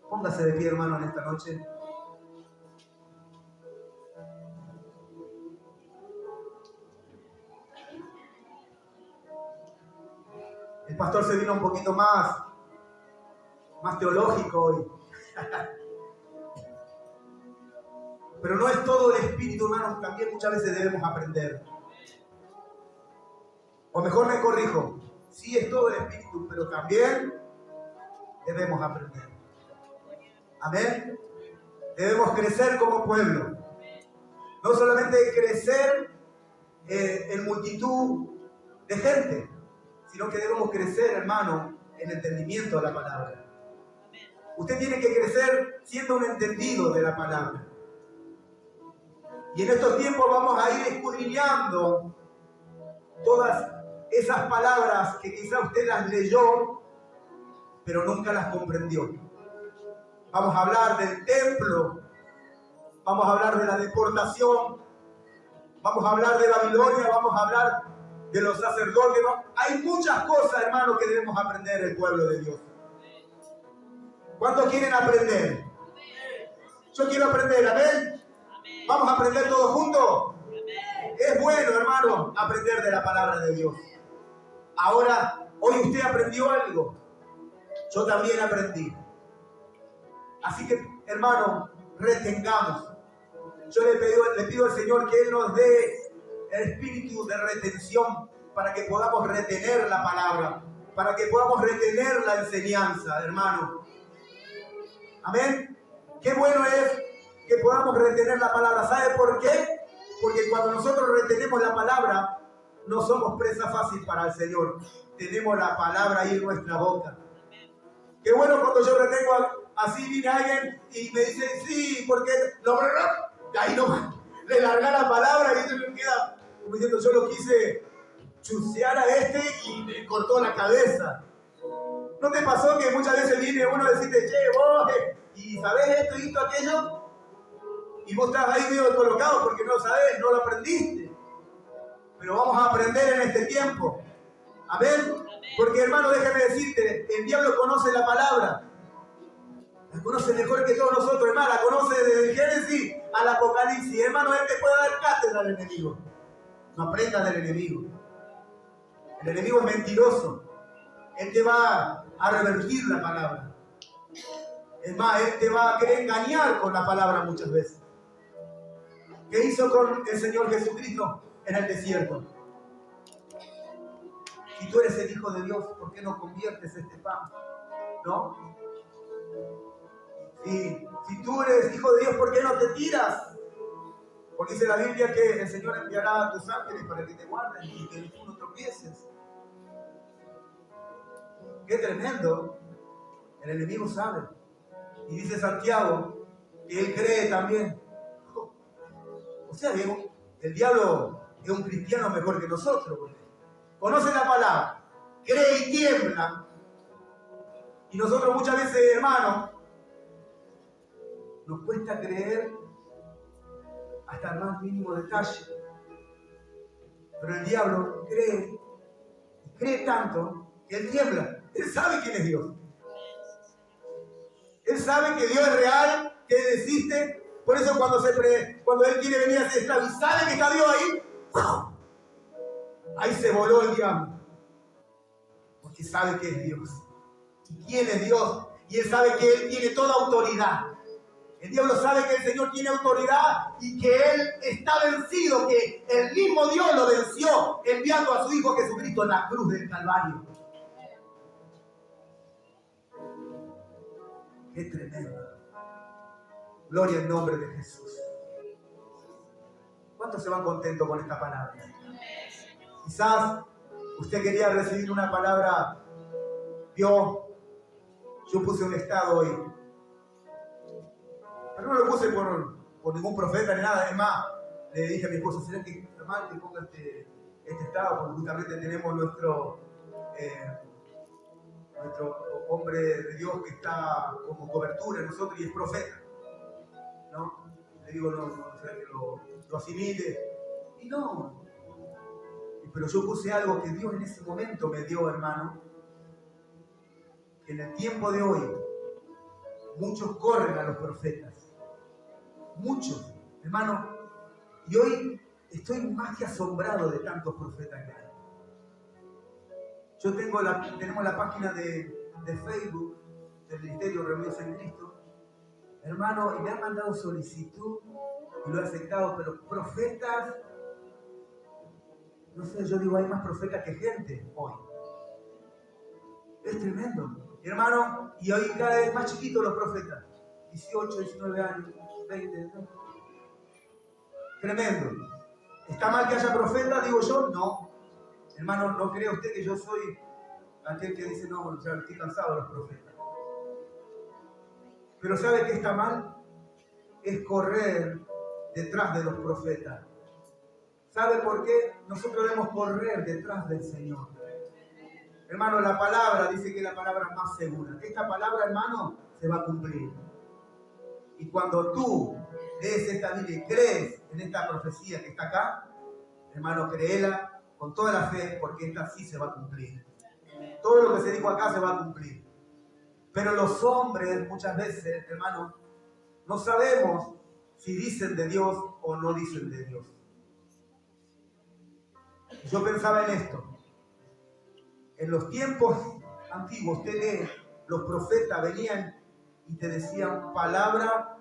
Póngase de pie, hermano, en esta noche. El pastor se vino un poquito más teológico hoy. Pero no es todo el espíritu, hermanos, también muchas veces debemos aprender. O mejor me corrijo, sí es todo el espíritu, pero también debemos aprender. Amén. Debemos crecer como pueblo. No solamente crecer en multitud de gente, sino que debemos crecer, hermano, en entendimiento de la palabra. Usted tiene que crecer siendo un entendido de la palabra. Y en estos tiempos vamos a ir escudriñando todas esas palabras que quizá usted las leyó, pero nunca las comprendió. Vamos a hablar del templo, vamos a hablar de la deportación, vamos a hablar de Babilonia, vamos a hablar de los sacerdotes. Hay muchas cosas, hermano, que debemos aprender el pueblo de Dios. ¿Cuántos quieren aprender? Yo quiero aprender, amén. ¿Vamos a aprender todos juntos? Es bueno, hermano, aprender de la palabra de Dios. Ahora, hoy usted aprendió algo. Yo también aprendí. Así que, hermano, retengamos. Yo le pido al Señor que Él nos dé el espíritu de retención para que podamos retener la palabra, para que podamos retener la enseñanza, hermano. Amén. Qué bueno es que podamos retener la palabra. ¿Sabe por qué? Porque cuando nosotros retenemos la palabra, no somos presa fácil para el Señor. Tenemos la palabra ahí en nuestra boca. Qué bueno cuando yo retengo así, viene alguien y me dice, sí, porque ahí no, le larga la palabra y eso me queda como diciendo, yo lo quise chusear a este y me cortó la cabeza. ¿No te pasó que muchas veces viene uno a decirte, che, vos, y sabés esto y esto, aquello? Y vos estás ahí medio colocado porque no lo sabés, no lo aprendiste. Pero vamos a aprender en este tiempo. Amén. Porque, hermano, déjame decirte, el diablo conoce la palabra. La conoce mejor que todos nosotros, hermano. La conoce desde el Génesis al Apocalipsis. Hermano, él te puede dar cátedra al enemigo. No aprendas del enemigo. El enemigo es mentiroso. Él te va a revertir la palabra. Es más, él te va a querer engañar con la palabra muchas veces. ¿Qué hizo con el Señor Jesucristo en el desierto? Si tú eres el Hijo de Dios, ¿por qué no conviertes este pan? ¿No? Si tú eres Hijo de Dios, ¿por qué no te tiras? Porque dice la Biblia que el Señor enviará a tus ángeles para que te guarden y que tú no tropieces. ¡Qué tremendo! El enemigo sabe. Y dice Santiago que él cree también. O sea, el diablo es un cristiano mejor que nosotros. Conoce la palabra, cree y tiembla. Y nosotros muchas veces, hermanos, nos cuesta creer hasta el más mínimo detalle. Pero el diablo cree tanto que él tiembla. Él sabe quién es Dios. Él sabe que Dios es real, que Él existe. Por eso cuando Él quiere venir a ser esclavo y sabe que está Dios ahí, ¡wow! Ahí se voló el diablo. Porque sabe que es Dios. ¿Y quién es Dios? Y Él sabe que Él tiene toda autoridad. El diablo sabe que el Señor tiene autoridad y que Él está vencido, que el mismo Dios lo venció enviando a su Hijo Jesucristo en la cruz del Calvario. ¡Qué tremendo! Gloria al nombre de Jesús. ¿Cuántos se van contentos con esta palabra? Quizás usted quería recibir una palabra. Yo puse un estado hoy. Pero no lo puse por ningún profeta ni nada. Es más, le dije a mi esposa, ¿será que está mal que ponga este estado? Porque justamente tenemos nuestro hombre de Dios que está como cobertura en nosotros y es profeta. ¿No? Le digo, no será que lo asimile. Y no. Pero yo puse algo que Dios en ese momento me dio, hermano. Que en el tiempo de hoy, muchos corren a los profetas. Muchos, hermano. Y hoy estoy más que asombrado de tantos profetas que hay. Tenemos la página de Facebook del Ministerio Reunidos en Cristo. Hermano, y me han mandado solicitud y lo he aceptado, pero profetas, no sé, yo digo, hay más profetas que gente hoy. Es tremendo. Y hermano, y hoy cada vez más chiquitos los profetas. 18, 19 años, 20. ¿No? Tremendo. ¿Está mal que haya profetas? Digo yo, no. Hermano, ¿no cree usted que yo soy aquel que dice, no, ya estoy cansado de los profetas? Pero ¿sabe qué está mal? Es correr detrás de los profetas. ¿Sabe por qué? Nosotros debemos correr detrás del Señor. Hermano, la palabra dice que es la palabra más segura. Esta palabra, hermano, se va a cumplir. Y cuando tú lees esta Biblia y crees en esta profecía que está acá, hermano, créela con toda la fe, porque esta sí se va a cumplir. Todo lo que se dijo acá se va a cumplir. Pero los hombres muchas veces, hermano, no sabemos si dicen de Dios o no dicen de Dios. Yo pensaba en esto. En los tiempos antiguos, usted lee, los profetas venían y te decían palabra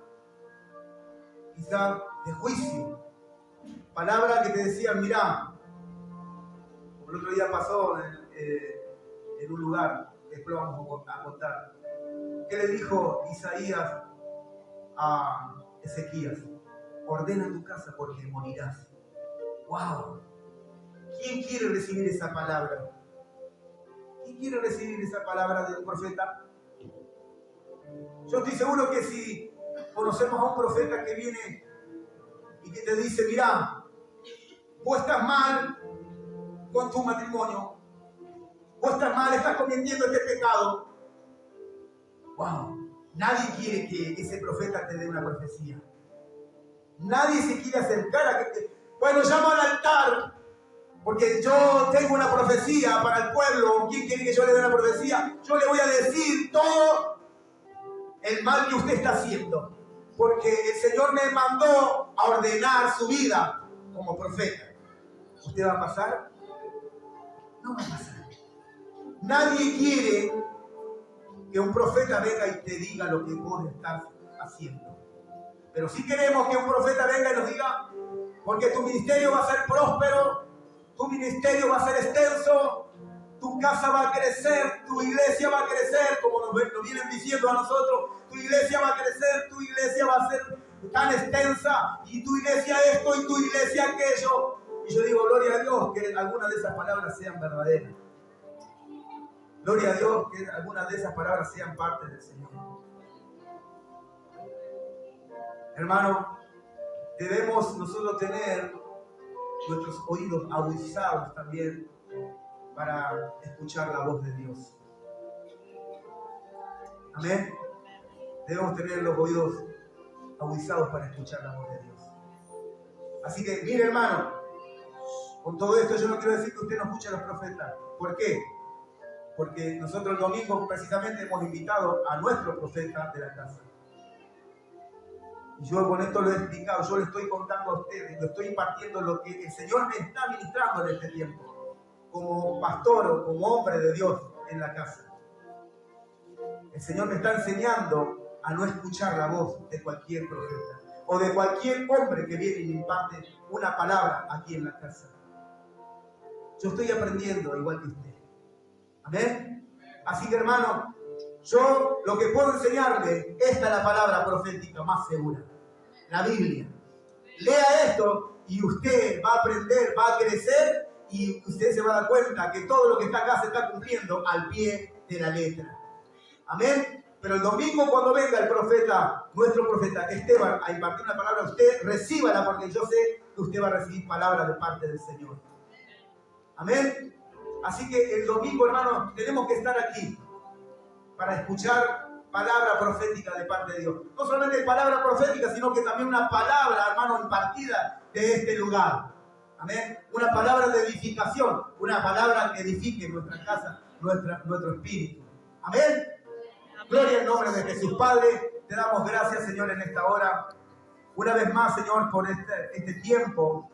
quizá de juicio. Palabra que te decían, mirá, como el otro día pasó en un lugar, después vamos a contar. ¿Qué le dijo Isaías a Ezequías? Ordena tu casa porque morirás. ¡Wow! ¿Quién quiere recibir esa palabra? ¿Quién quiere recibir esa palabra del profeta? Yo estoy seguro que si conocemos a un profeta que viene y que te dice, mirá, vos estás mal con tu matrimonio, vos estás mal, estás cometiendo este pecado. ¡Wow! Nadie quiere que ese profeta te dé una profecía. Nadie se quiere acercar a que te... Bueno, llama al altar, porque yo tengo una profecía para el pueblo. ¿Quién quiere que yo le dé una profecía? Yo le voy a decir todo el mal que usted está haciendo, porque el Señor me mandó a ordenar su vida como profeta. ¿Usted va a pasar? No va a pasar. Nadie quiere que un profeta venga y te diga lo que vos estás haciendo. Pero sí queremos que un profeta venga y nos diga, porque tu ministerio va a ser próspero, tu ministerio va a ser extenso, tu casa va a crecer, tu iglesia va a crecer, como nos vienen diciendo a nosotros, tu iglesia va a crecer, tu iglesia va a ser tan extensa, y tu iglesia esto, y tu iglesia aquello. Y yo digo, gloria a Dios, que algunas de esas palabras sean verdaderas. Gloria a Dios, que algunas de esas palabras sean parte del Señor. Hermano, debemos nosotros tener nuestros oídos agudizados también para escuchar la voz de Dios. Amén. Debemos tener los oídos agudizados para escuchar la voz de Dios. Así que, mire, hermano, con todo esto yo no quiero decir que usted no escuche a los profetas. ¿Por qué? Porque nosotros el domingo precisamente hemos invitado a nuestro profeta de la casa. Y yo con esto lo he explicado, yo le estoy contando a ustedes, lo estoy impartiendo lo que el Señor me está ministrando en este tiempo, como pastor o como hombre de Dios en la casa. El Señor me está enseñando a no escuchar la voz de cualquier profeta o de cualquier hombre que viene y me imparte una palabra aquí en la casa. Yo estoy aprendiendo igual que usted. Amén. Así que, hermano, yo lo que puedo enseñarle, esta es la palabra profética más segura, la Biblia. Lea esto y usted va a aprender, va a crecer y usted se va a dar cuenta que todo lo que está acá se está cumpliendo al pie de la letra. Amén. Pero el domingo cuando venga el profeta, nuestro profeta Esteban, a impartir una palabra a usted, recíbala porque yo sé que usted va a recibir palabras de parte del Señor. Amén. Así que el domingo, hermano, tenemos que estar aquí para escuchar palabra profética de parte de Dios. No solamente palabra profética, sino que también una palabra, hermano, impartida de este lugar. Amén. Una palabra de edificación, una palabra que edifique nuestra casa, nuestro espíritu. Amén. Gloria al nombre de Jesús. Padre, te damos gracias, Señor, en esta hora. Una vez más, Señor, por este tiempo